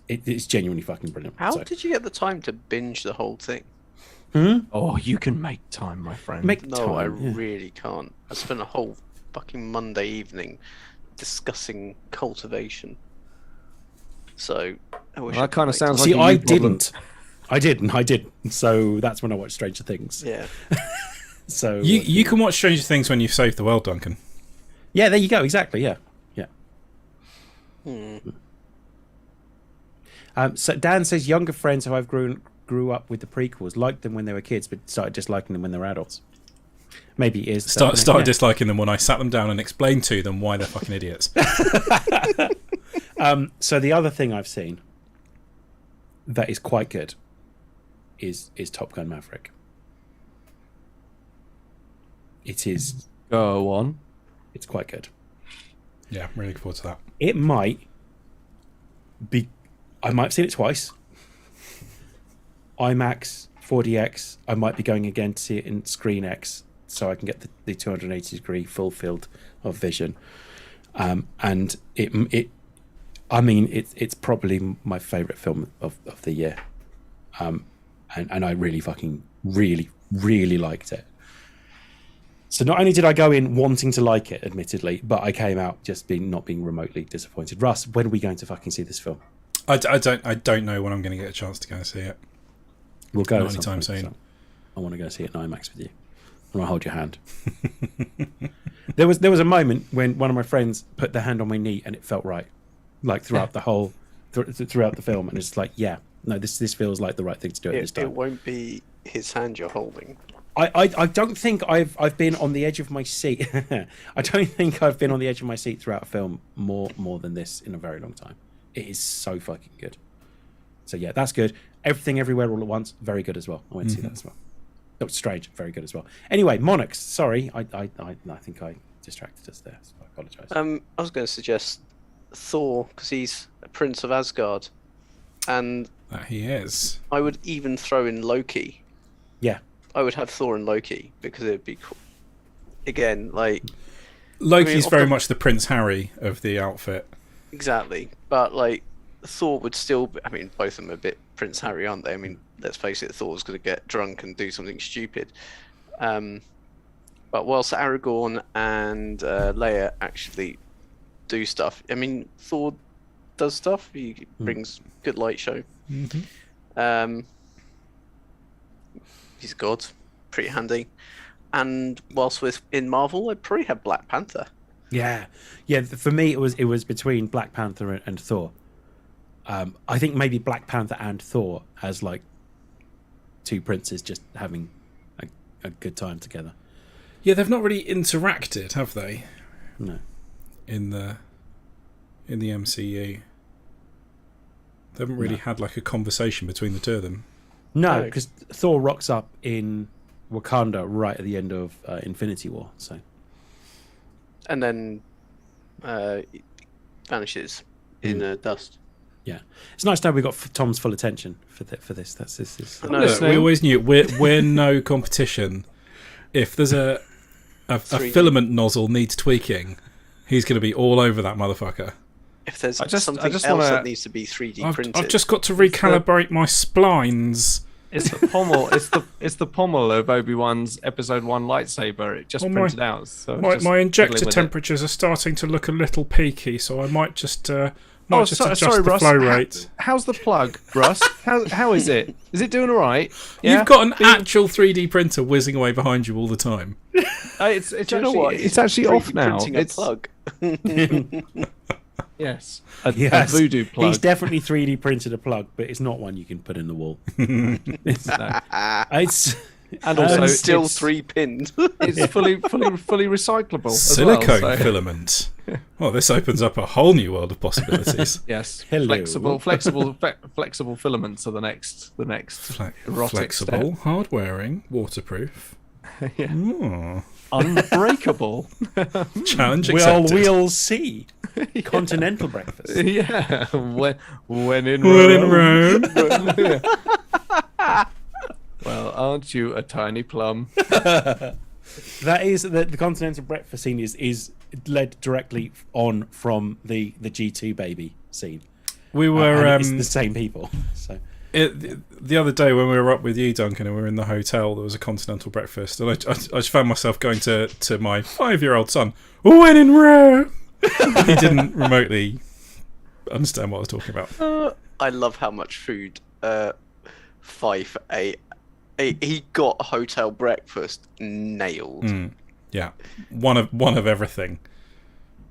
[SPEAKER 3] it's genuinely fucking brilliant.
[SPEAKER 4] How
[SPEAKER 3] So,
[SPEAKER 4] did you get the time to binge the whole thing?
[SPEAKER 1] Oh, you can make time, my friend.
[SPEAKER 3] make
[SPEAKER 4] No,
[SPEAKER 3] time.
[SPEAKER 4] I
[SPEAKER 3] yeah.
[SPEAKER 4] really can't. I spent a whole fucking Monday evening discussing cultivation. So I wish
[SPEAKER 1] Well, that
[SPEAKER 4] I could
[SPEAKER 1] kinda
[SPEAKER 4] make
[SPEAKER 1] sounds
[SPEAKER 4] time.
[SPEAKER 3] See,
[SPEAKER 1] like a
[SPEAKER 3] I
[SPEAKER 1] you problem.
[SPEAKER 3] didn't. I didn't. So that's when I watched Stranger Things.
[SPEAKER 4] Yeah.
[SPEAKER 3] So
[SPEAKER 2] You can watch Stranger Things when you've saved the world, Duncan.
[SPEAKER 3] yeah, there you go. Exactly. Yeah. So Dan says younger friends who I've grew up with the prequels liked them when they were kids, but started disliking them when they were adults. Maybe it is
[SPEAKER 2] Started
[SPEAKER 3] yeah.
[SPEAKER 2] disliking them when I sat them down and explained to them why they're fucking idiots.
[SPEAKER 3] So the other thing I've seen that is quite good is Top Gun Maverick. It is.
[SPEAKER 1] Go on.
[SPEAKER 3] It's quite good.
[SPEAKER 2] Yeah, really looking forward to that.
[SPEAKER 3] It might be. I might have seen it twice. IMAX, 4DX. I might be going again to see it in Screen X, so I can get the 280-degree full field of vision. And I mean, it's probably my favourite film of the year. And I really fucking really liked it. So not only did I go in wanting to like it, admittedly, but I came out just not being remotely disappointed. Russ, when are we going to fucking see this film?
[SPEAKER 2] I don't know when I'm going to get a chance to go and see it.
[SPEAKER 3] We'll go
[SPEAKER 2] Not
[SPEAKER 3] at some
[SPEAKER 2] anytime
[SPEAKER 3] point,
[SPEAKER 2] soon.
[SPEAKER 3] so I want to go see it in IMAX with you. I want to hold your hand. There was a moment when one of my friends put their hand on my knee and it felt right, like throughout the whole throughout the film, and it's like, yeah, no, this feels like the right thing to do at this
[SPEAKER 4] It
[SPEAKER 3] time.
[SPEAKER 4] won't be his hand you're holding.
[SPEAKER 3] I don't think I've been on the edge of my seat. I don't think I've been on the edge of my seat throughout a film more than this in a very long time. It is so fucking good. So yeah, that's good. Everything Everywhere All at Once, very good as well. I went to see that as well. Oh, Strange, very good as well. Anyway, Monarchs. Sorry, I think I distracted us there. So I apologise.
[SPEAKER 4] I was going to suggest Thor because he's a prince of Asgard, and
[SPEAKER 2] That he is.
[SPEAKER 4] I would even throw in Loki.
[SPEAKER 3] Yeah.
[SPEAKER 4] I would have Thor and Loki because it'd be cool. Again, like
[SPEAKER 2] Loki's
[SPEAKER 4] off
[SPEAKER 2] very
[SPEAKER 4] the-
[SPEAKER 2] much the Prince Harry of the outfit.
[SPEAKER 4] exactly, but like Thor would still. I mean, both of them are a bit Prince Harry, aren't they? I mean, let's face it, Thor's going to get drunk and do something stupid. But whilst Aragorn and Leia actually do stuff, I mean, Thor does stuff. He brings good light show. He's a god, pretty handy. And whilst we're in Marvel, I'd probably have Black Panther.
[SPEAKER 3] Yeah. For me, it was between Black Panther and Thor. I think maybe Black Panther and Thor as like two princes just having a good time together.
[SPEAKER 2] Yeah, they've not really interacted, have they?
[SPEAKER 3] No.
[SPEAKER 2] In the MCU, they haven't really had like a conversation between the two of them.
[SPEAKER 3] No,
[SPEAKER 4] No.
[SPEAKER 3] because Thor rocks up in Wakanda right at the end of Infinity War. So
[SPEAKER 4] And then vanishes in dust.
[SPEAKER 3] Yeah, it's nice to know we got Tom's full attention for this. That's this.
[SPEAKER 4] I know.
[SPEAKER 2] Look, we always knew we're no competition. If there's a
[SPEAKER 4] 3D.
[SPEAKER 2] filament nozzle needs tweaking, he's going to be all over that motherfucker.
[SPEAKER 4] If there's
[SPEAKER 1] I just
[SPEAKER 4] something
[SPEAKER 1] wanna-
[SPEAKER 4] else that needs to be 3D printed,
[SPEAKER 2] I've just got to recalibrate my splines.
[SPEAKER 1] It's the pommel. it's the pommel of Obi-Wan's Episode 1 lightsaber. It just
[SPEAKER 2] Well,
[SPEAKER 1] printed out. So
[SPEAKER 2] My
[SPEAKER 1] just
[SPEAKER 2] injector
[SPEAKER 1] fiddling with it.
[SPEAKER 2] temperatures are starting to look a little peaky, so I might just adjust
[SPEAKER 1] sorry,
[SPEAKER 2] the
[SPEAKER 1] Russ.
[SPEAKER 2] flow rate.
[SPEAKER 1] How's the plug, Russ? How is it? Is it doing all right? Yeah?
[SPEAKER 2] You've got an actual 3D printer whizzing away behind you all the time.
[SPEAKER 1] It's
[SPEAKER 4] do you know
[SPEAKER 1] actually,
[SPEAKER 4] what?
[SPEAKER 1] it's actually off
[SPEAKER 4] 3D
[SPEAKER 1] now.
[SPEAKER 4] printing
[SPEAKER 1] It's
[SPEAKER 4] a plug.
[SPEAKER 1] yes, a
[SPEAKER 3] Yes,
[SPEAKER 1] voodoo plug.
[SPEAKER 3] He's definitely 3D printed a plug, but it's not one you can put in the wall.
[SPEAKER 1] No.
[SPEAKER 3] It's
[SPEAKER 1] And also,
[SPEAKER 4] And still
[SPEAKER 1] it's,
[SPEAKER 4] 3 pins.
[SPEAKER 1] it's fully recyclable.
[SPEAKER 2] Silicone
[SPEAKER 1] as well, so-
[SPEAKER 2] filament. Well, this opens up a whole new world of possibilities.
[SPEAKER 1] Yes,
[SPEAKER 3] Hello.
[SPEAKER 1] flexible filaments are the next erotic
[SPEAKER 2] Flexible, hard wearing, waterproof.
[SPEAKER 1] step. Yeah.
[SPEAKER 2] Oh,
[SPEAKER 1] Unbreakable.
[SPEAKER 2] challenge
[SPEAKER 3] well,
[SPEAKER 2] accepted.
[SPEAKER 3] we'll see. Continental breakfast.
[SPEAKER 1] Yeah, when in
[SPEAKER 2] When in
[SPEAKER 1] Rome.
[SPEAKER 2] Rome.
[SPEAKER 1] Well, aren't you a tiny plum?
[SPEAKER 3] That is the continental breakfast scene is led directly on from the G2 baby scene.
[SPEAKER 2] We were
[SPEAKER 3] And it's the same people. So
[SPEAKER 2] the other day when we were up with you, Duncan, and we were in the hotel. There was a continental breakfast, and I just found myself going to my 5-year-old son. When in Rome, he didn't remotely understand what I was talking about.
[SPEAKER 4] I love how much food Fife ate. He got hotel breakfast nailed.
[SPEAKER 2] Yeah, one of everything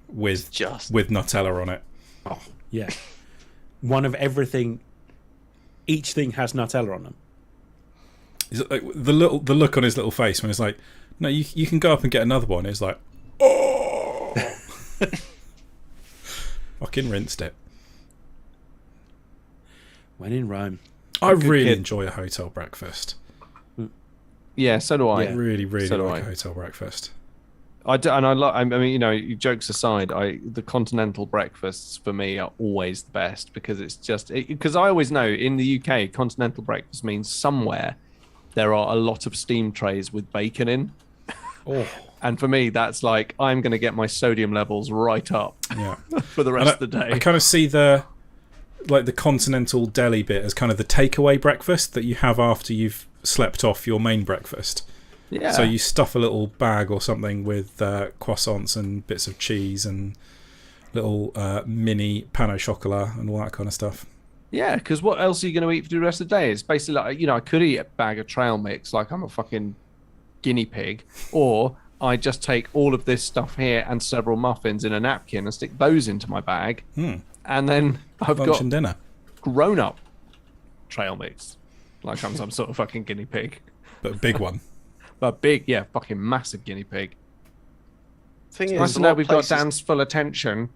[SPEAKER 2] with
[SPEAKER 4] Just
[SPEAKER 2] with Nutella on it.
[SPEAKER 3] oh yeah, one of everything. Each thing has Nutella on them.
[SPEAKER 2] Is it like the look on his little face when it's like, no, you can go up and get another one. It's like, oh, fucking rinsed it.
[SPEAKER 3] When in Rome.
[SPEAKER 2] I
[SPEAKER 1] Good
[SPEAKER 2] really
[SPEAKER 1] kid.
[SPEAKER 2] enjoy a hotel breakfast.
[SPEAKER 1] Yeah, so do I.
[SPEAKER 3] Yeah.
[SPEAKER 2] Really
[SPEAKER 1] So do
[SPEAKER 2] like
[SPEAKER 1] I.
[SPEAKER 2] a hotel breakfast.
[SPEAKER 1] I mean, you know, jokes aside, the continental breakfasts for me are always the best because it's just because I always know in the UK continental breakfast means somewhere there are a lot of steam trays with bacon in,
[SPEAKER 3] Oh,
[SPEAKER 1] and for me that's like I'm going to get my sodium levels right up
[SPEAKER 2] Yeah.
[SPEAKER 1] for the rest of the day.
[SPEAKER 2] I kind of see the continental deli bit as kind of the takeaway breakfast that you have after you've slept off your main breakfast.
[SPEAKER 1] Yeah.
[SPEAKER 2] So you stuff a little bag or something with croissants and bits of cheese and little mini pain au chocolat and all that kind of stuff.
[SPEAKER 1] Yeah, because what else are you going to eat for the rest of the day? It's basically like, you know, I could eat a bag of trail mix like I'm a fucking guinea pig, or I just take all of this stuff here and several muffins in a napkin and stick those into my bag, and then I've
[SPEAKER 2] Lunch
[SPEAKER 1] got
[SPEAKER 2] and dinner.
[SPEAKER 1] grown-up trail mix like I'm some sort of fucking guinea pig.
[SPEAKER 2] But a big one.
[SPEAKER 1] But big, yeah, fucking massive guinea pig.
[SPEAKER 4] thing
[SPEAKER 1] Nice
[SPEAKER 4] is,
[SPEAKER 1] to
[SPEAKER 4] a
[SPEAKER 1] know
[SPEAKER 4] lot of
[SPEAKER 1] we've
[SPEAKER 4] places-
[SPEAKER 1] got Dan's full attention.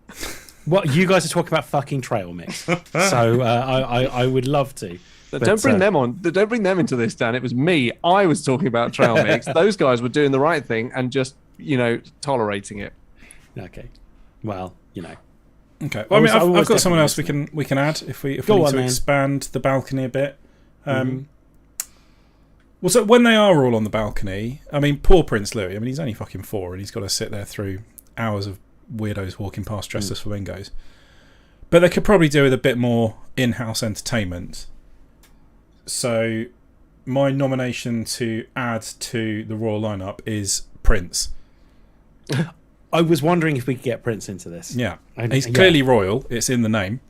[SPEAKER 3] what you guys are talking about fucking trail mix. So I would love to.
[SPEAKER 1] But
[SPEAKER 3] But,
[SPEAKER 1] don't bring them on. Don't bring them into this, Dan. It was me. I was talking about trail mix. Those guys were doing the right thing and just, you know, tolerating it.
[SPEAKER 3] Okay. Well, you know.
[SPEAKER 2] Okay. Well, I mean,
[SPEAKER 3] I was
[SPEAKER 2] I've got someone
[SPEAKER 3] definitely
[SPEAKER 2] else we can add if we
[SPEAKER 3] Go
[SPEAKER 2] need
[SPEAKER 3] on,
[SPEAKER 2] to
[SPEAKER 3] then.
[SPEAKER 2] expand the balcony a bit. Well, so when they are all on the balcony, I mean, poor Prince Louis. I mean, he's only fucking 4, and he's got to sit there through hours of weirdos walking past dressed as flamingos. But they could probably do with a bit more in-house entertainment. So, my nomination to add to the royal lineup is Prince.
[SPEAKER 3] I was wondering if we could get Prince into this.
[SPEAKER 2] Yeah,
[SPEAKER 3] And-
[SPEAKER 2] he's
[SPEAKER 3] yeah.
[SPEAKER 2] clearly royal. It's in the name,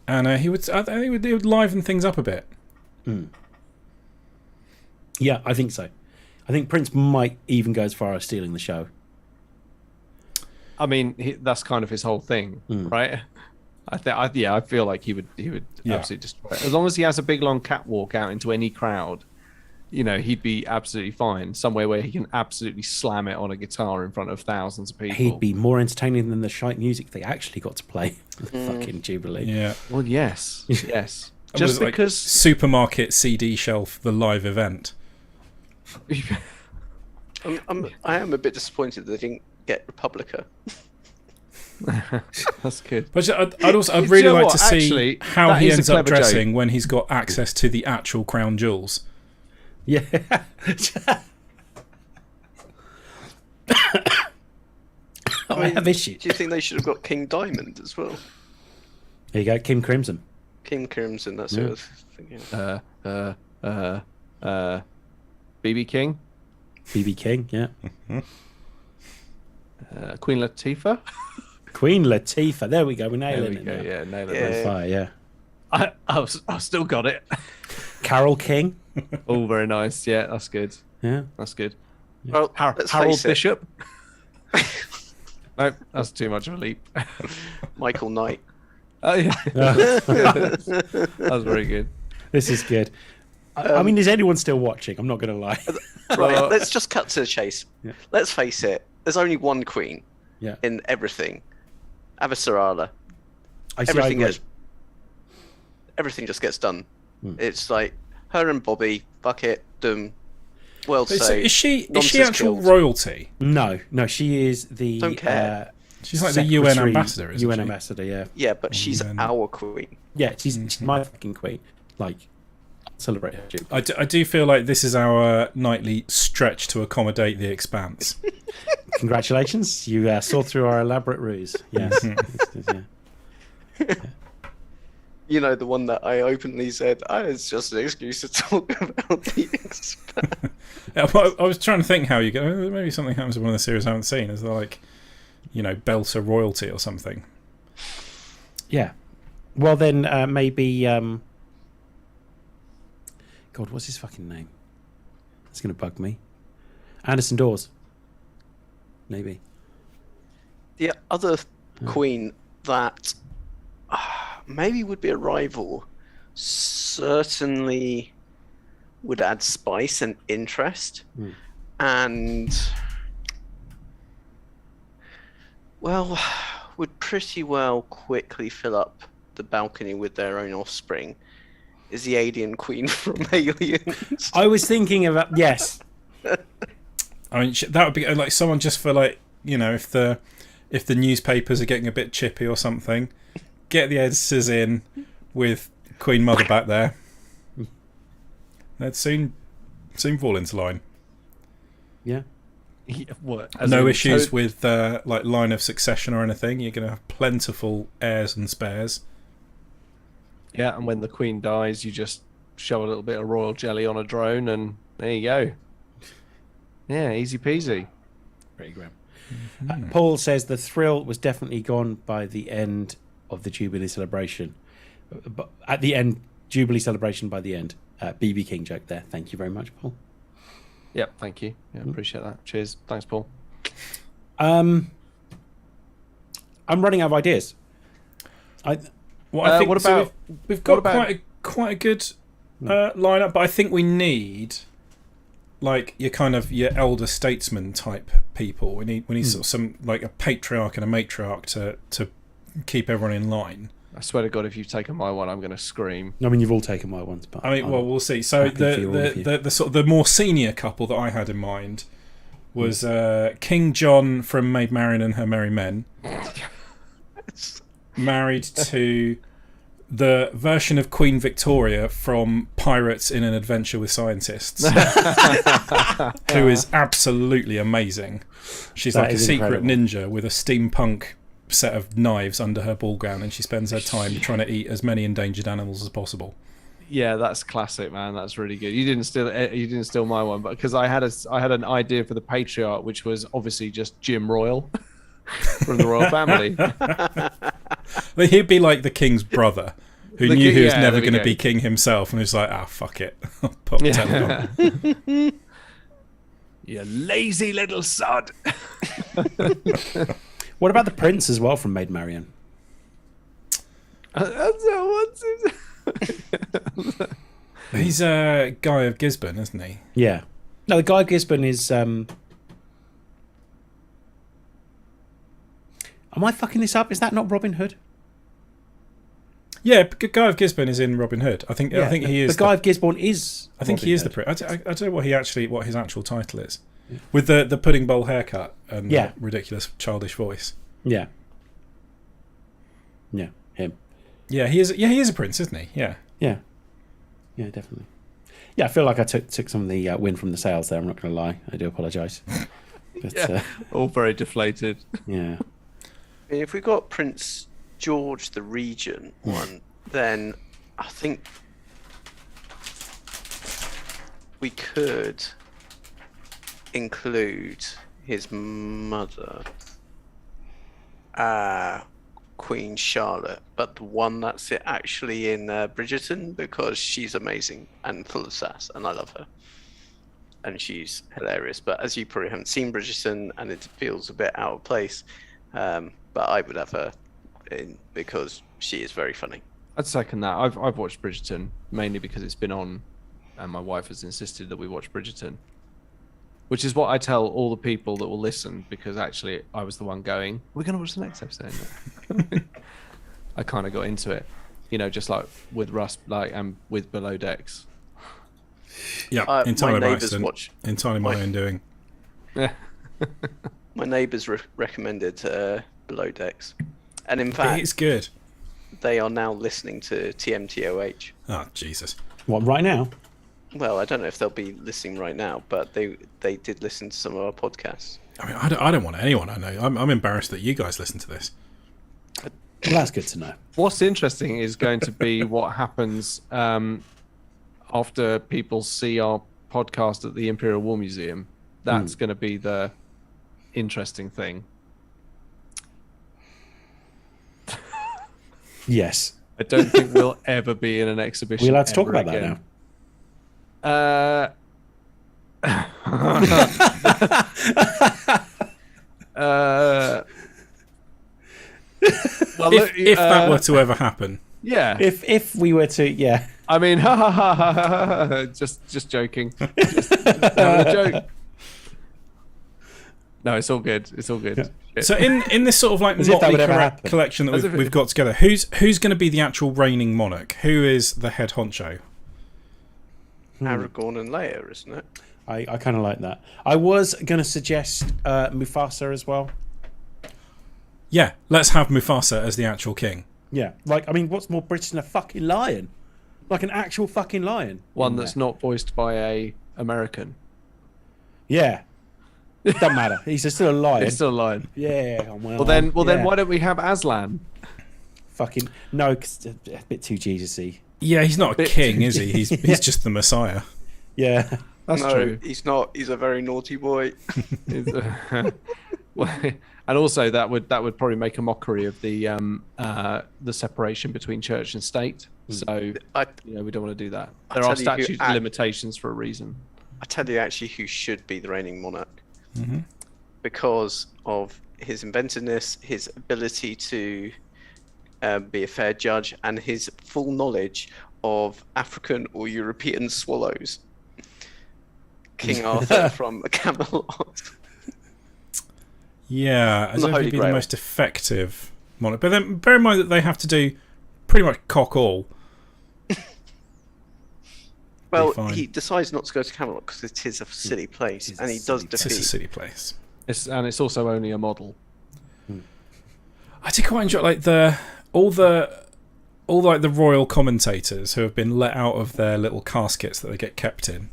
[SPEAKER 2] and I think he would liven things up a bit.
[SPEAKER 3] Yeah, I think so. I think Prince might even go as far as stealing the show.
[SPEAKER 1] I mean, that's kind of his whole thing, right? I feel like he would
[SPEAKER 2] Yeah.
[SPEAKER 1] absolutely destroy it. As long as he has a big long catwalk out into any crowd, you know, he'd be absolutely fine. Somewhere where he can absolutely slam it on a guitar in front of thousands of people.
[SPEAKER 3] He'd be more entertaining than the shite music they actually got to play. The fucking Jubilee.
[SPEAKER 2] Yeah,
[SPEAKER 1] Well, yes, yes.
[SPEAKER 2] It was
[SPEAKER 1] Just
[SPEAKER 2] like
[SPEAKER 1] because
[SPEAKER 2] supermarket CD shelf, the live event.
[SPEAKER 4] I am a bit disappointed that they didn't get Republica.
[SPEAKER 1] That's good.
[SPEAKER 2] But I'd
[SPEAKER 1] you
[SPEAKER 2] really
[SPEAKER 1] know
[SPEAKER 2] like
[SPEAKER 1] what?
[SPEAKER 2] to see
[SPEAKER 1] Actually,
[SPEAKER 2] how
[SPEAKER 1] that
[SPEAKER 2] he
[SPEAKER 1] is a
[SPEAKER 2] ends up
[SPEAKER 1] clever
[SPEAKER 2] dressing when he's got access to the actual crown jewels.
[SPEAKER 3] Yeah. I have issues.
[SPEAKER 4] Do you think they should have got King Diamond as well?
[SPEAKER 3] There you go, Kim Crimson.
[SPEAKER 4] King Crimson, that's what I was thinking.
[SPEAKER 1] BB King,
[SPEAKER 3] BB King, yeah.
[SPEAKER 1] Queen Latifah.
[SPEAKER 3] Queen Latifah. There we go. We're
[SPEAKER 1] There
[SPEAKER 3] nailing
[SPEAKER 1] we
[SPEAKER 3] it.
[SPEAKER 1] go.
[SPEAKER 3] now.
[SPEAKER 1] Yeah, nailed
[SPEAKER 4] Yeah.
[SPEAKER 1] it.
[SPEAKER 3] Fire, yeah.
[SPEAKER 1] I've still got it.
[SPEAKER 3] Carol King.
[SPEAKER 1] Oh, very nice. Yeah, that's good.
[SPEAKER 3] Yeah.
[SPEAKER 1] That's good.
[SPEAKER 4] Well, let's
[SPEAKER 1] Harold
[SPEAKER 4] face it,
[SPEAKER 1] Bishop. Nope, that's too much of a leap.
[SPEAKER 4] Michael Knight.
[SPEAKER 1] Oh yeah, that was very good.
[SPEAKER 3] This is good. I mean, is anyone still watching? I'm not going to lie.
[SPEAKER 4] Right, let's just cut to the chase.
[SPEAKER 3] Yeah.
[SPEAKER 4] Let's face it, there's only one queen
[SPEAKER 3] Yeah.
[SPEAKER 4] in everything. Avasarala.
[SPEAKER 3] I see.
[SPEAKER 4] Everything
[SPEAKER 3] I agree.
[SPEAKER 4] gets, everything just gets done. It's like her and Bobby, fuck it, doom. World
[SPEAKER 2] So
[SPEAKER 4] say.
[SPEAKER 2] is she
[SPEAKER 4] nonsense
[SPEAKER 2] actual
[SPEAKER 4] killed.
[SPEAKER 2] royalty?
[SPEAKER 3] No, she is the.
[SPEAKER 4] Don't care.
[SPEAKER 2] She's like the UN
[SPEAKER 3] secretary-
[SPEAKER 2] ambassador, isn't
[SPEAKER 3] UN
[SPEAKER 2] she?
[SPEAKER 3] ambassador, yeah.
[SPEAKER 4] Yeah, but she's
[SPEAKER 2] then-
[SPEAKER 4] our queen.
[SPEAKER 3] Yeah, she's my fucking queen. Like, celebrate her. Dude.
[SPEAKER 2] I do feel like this is our nightly stretch to accommodate the Expanse.
[SPEAKER 3] Congratulations, you saw through our elaborate ruse. Yes. Yeah.
[SPEAKER 4] You know, the one that I openly said, it's just an excuse to talk about the Expanse.
[SPEAKER 2] I was trying to think how you go. Maybe something happens in one of the series I haven't seen. Is there like, Belter royalty or something?
[SPEAKER 3] Yeah. Well, then maybe. God, what's his fucking name? That's going to bug me. Anderson Dawes. Maybe.
[SPEAKER 4] The other queen that maybe would be a rival, certainly would add spice and interest, and well, would pretty well quickly fill up the balcony with their own offspring, is the alien queen from Aliens.
[SPEAKER 3] I was thinking about yes.
[SPEAKER 2] I mean, that would be like someone just for like if the newspapers are getting a bit chippy or something, get the editors in with Queen Mother back there. They'd soon fall into line.
[SPEAKER 3] Yeah.
[SPEAKER 1] What?
[SPEAKER 2] No issues with like line of succession or anything. You're going to have plentiful heirs and spares.
[SPEAKER 1] Yeah, and when the queen dies, you just shove a little bit of royal jelly on a drone, and there you go. Yeah, easy peasy.
[SPEAKER 3] Very grim. Paul says the thrill was definitely gone by the end of the Jubilee celebration. But at the end, Jubilee celebration by the end. BB King joke there. Thank you very much, Paul.
[SPEAKER 1] Yep, thank you. Yeah, appreciate that. Cheers. Thanks, Paul.
[SPEAKER 3] I'm running out of ideas.
[SPEAKER 2] I think
[SPEAKER 1] what about
[SPEAKER 2] we've got
[SPEAKER 1] what about-
[SPEAKER 2] quite a good lineup, but I think we need like your elder statesman type people. We need sort of some like a patriarch and a matriarch to keep everyone in line.
[SPEAKER 1] I swear to God, if you've taken my one, I'm going to scream.
[SPEAKER 3] I mean, you've all taken my ones, but
[SPEAKER 2] I mean, well, we'll see. So
[SPEAKER 3] happy for all of you.
[SPEAKER 2] the sort of the more senior couple that I had in mind was King John from Maid Marian and Her Merry Men, married to the version of Queen Victoria from Pirates in an Adventure with Scientists, who is absolutely amazing. She's
[SPEAKER 3] That
[SPEAKER 2] like a
[SPEAKER 3] is
[SPEAKER 2] secret
[SPEAKER 3] incredible.
[SPEAKER 2] ninja with a steampunk set of knives under her ball gown, and she spends her time trying to eat as many endangered animals as possible.
[SPEAKER 1] Yeah, that's classic, man. That's really good. You didn't steal my one, but because I had an idea for the patriarch, which was obviously just Jim Royal from the royal family.
[SPEAKER 2] But he'd be like the king's brother, who
[SPEAKER 1] The
[SPEAKER 2] knew
[SPEAKER 1] king-
[SPEAKER 2] he was
[SPEAKER 1] yeah,
[SPEAKER 2] never
[SPEAKER 1] there we
[SPEAKER 2] going to
[SPEAKER 1] go.
[SPEAKER 2] be king himself, and was like, fuck it, I'll put Telegon.
[SPEAKER 1] You lazy little sod.
[SPEAKER 3] what about the prince as well from Maid Marian?
[SPEAKER 2] He's a guy of Gisborne, isn't he?
[SPEAKER 3] Yeah. No, the guy of Gisborne is. Am I fucking this up? Is that not Robin Hood?
[SPEAKER 2] Yeah, Guy of Gisborne is in Robin Hood. I think he is.
[SPEAKER 3] The guy of Gisborne is.
[SPEAKER 2] I think
[SPEAKER 3] Robin
[SPEAKER 2] he is
[SPEAKER 3] Hood.
[SPEAKER 2] the prince. I don't know what his actual title is, with the pudding bowl haircut and
[SPEAKER 3] Yeah.
[SPEAKER 2] ridiculous childish voice.
[SPEAKER 3] Yeah. Yeah, him.
[SPEAKER 2] Yeah, he is. Yeah, he is a prince, isn't he? Yeah.
[SPEAKER 3] Yeah, yeah, definitely. Yeah, I feel like I took some of the wind from the sails there. I'm not going to lie. I do apologise. But
[SPEAKER 1] Yeah, all very deflated.
[SPEAKER 3] yeah,
[SPEAKER 4] I mean, if we got Prince George the Regent one, then I think we could include his mother, Queen Charlotte, but the one that's actually in Bridgerton, because she's amazing and full of sass, and I love her. And she's hilarious. But as you probably haven't seen Bridgerton, and it feels a bit out of place, but I would have her in because she is very funny.
[SPEAKER 1] I'd second that. I've watched Bridgerton mainly because it's been on, and my wife has insisted that we watch Bridgerton, which is what I tell all the people that will listen, because actually I was the one going, we're going to watch the next episode. I kind of got into it, just like with Rust, like, and with Below Decks.
[SPEAKER 2] Yeah, entirely
[SPEAKER 4] my
[SPEAKER 2] my
[SPEAKER 4] neighbours
[SPEAKER 2] accident.
[SPEAKER 4] watch.
[SPEAKER 2] Entirely my own doing.
[SPEAKER 1] Yeah.
[SPEAKER 4] My neighbours recommended Below Decks, and in fact,
[SPEAKER 2] It's good.
[SPEAKER 4] they are now listening to TMTOH.
[SPEAKER 2] Oh, Jesus.
[SPEAKER 3] what right now?
[SPEAKER 4] Well, I don't know if they'll be listening right now, but they did listen to some of our podcasts.
[SPEAKER 2] I mean, I don't want anyone I know. I'm embarrassed that you guys listen to this.
[SPEAKER 3] Well, that's good to know.
[SPEAKER 1] What's interesting is going to be what happens after people see our podcast at the Imperial War Museum. That's going to be the interesting thing.
[SPEAKER 3] Yes,
[SPEAKER 1] I don't think we'll ever be in an exhibition.
[SPEAKER 3] we're allowed to talk
[SPEAKER 1] ever
[SPEAKER 3] about
[SPEAKER 1] again.
[SPEAKER 3] that
[SPEAKER 1] Well,
[SPEAKER 2] If,
[SPEAKER 1] look,
[SPEAKER 2] if that were to ever happen.
[SPEAKER 1] yeah.
[SPEAKER 3] now. If we were to, yeah,
[SPEAKER 1] I mean, just joking. Just having a joke. No, it's all good. It's all good.
[SPEAKER 3] Yeah.
[SPEAKER 2] So in this sort of like
[SPEAKER 3] As if that
[SPEAKER 2] motley
[SPEAKER 3] would ever happen.
[SPEAKER 2] collection that
[SPEAKER 1] As if it-
[SPEAKER 2] we've got together, who's going to be the actual reigning monarch? Who is the head honcho?
[SPEAKER 4] Aragorn and Leia, isn't it?
[SPEAKER 3] I kind of like that. I was going to suggest Mufasa as well.
[SPEAKER 2] Yeah, let's have Mufasa as the actual king.
[SPEAKER 3] Yeah, like, I mean, what's more British than a fucking lion? Like an actual fucking lion.
[SPEAKER 1] One
[SPEAKER 3] in
[SPEAKER 1] that's
[SPEAKER 3] there.
[SPEAKER 1] not voiced by a American.
[SPEAKER 3] Yeah. Doesn't matter. He's still a lion.
[SPEAKER 1] It's still a lion.
[SPEAKER 3] Yeah.
[SPEAKER 1] Well then,
[SPEAKER 3] yeah.
[SPEAKER 1] why don't we have Aslan?
[SPEAKER 3] Fucking no, 'cause a bit too Jesus-y.
[SPEAKER 2] Yeah, he's not a
[SPEAKER 1] Bit-
[SPEAKER 2] king, is he? He's
[SPEAKER 3] Yeah.
[SPEAKER 2] just the Messiah.
[SPEAKER 3] Yeah.
[SPEAKER 1] That's
[SPEAKER 4] no,
[SPEAKER 1] true.
[SPEAKER 4] he's not. He's a very naughty boy.
[SPEAKER 1] And also that would probably make a mockery of the separation between church and state. So we don't want to do that. There are
[SPEAKER 4] tell you who
[SPEAKER 1] statute limitations for a reason.
[SPEAKER 4] I tell you actually who should be the reigning monarch,
[SPEAKER 2] Mm-hmm.
[SPEAKER 4] because of his inventiveness, his ability to be a fair judge, and his full knowledge of African or European swallows. King Arthur from Camelot.
[SPEAKER 2] Yeah, as
[SPEAKER 4] The
[SPEAKER 2] if
[SPEAKER 4] Holy
[SPEAKER 2] he'd be the
[SPEAKER 4] Grail.
[SPEAKER 2] most effective monarch. But then bear in mind that they have to do pretty much cock all.
[SPEAKER 4] Well,
[SPEAKER 2] fine.
[SPEAKER 4] he decides not to go to Camelot because it is a silly place,
[SPEAKER 3] It is a
[SPEAKER 4] and he does
[SPEAKER 3] silly
[SPEAKER 2] It's a
[SPEAKER 4] defeat.
[SPEAKER 2] city place.
[SPEAKER 1] It's also only a model.
[SPEAKER 2] I did quite enjoy all the royal commentators who have been let out of their little caskets that they get kept in.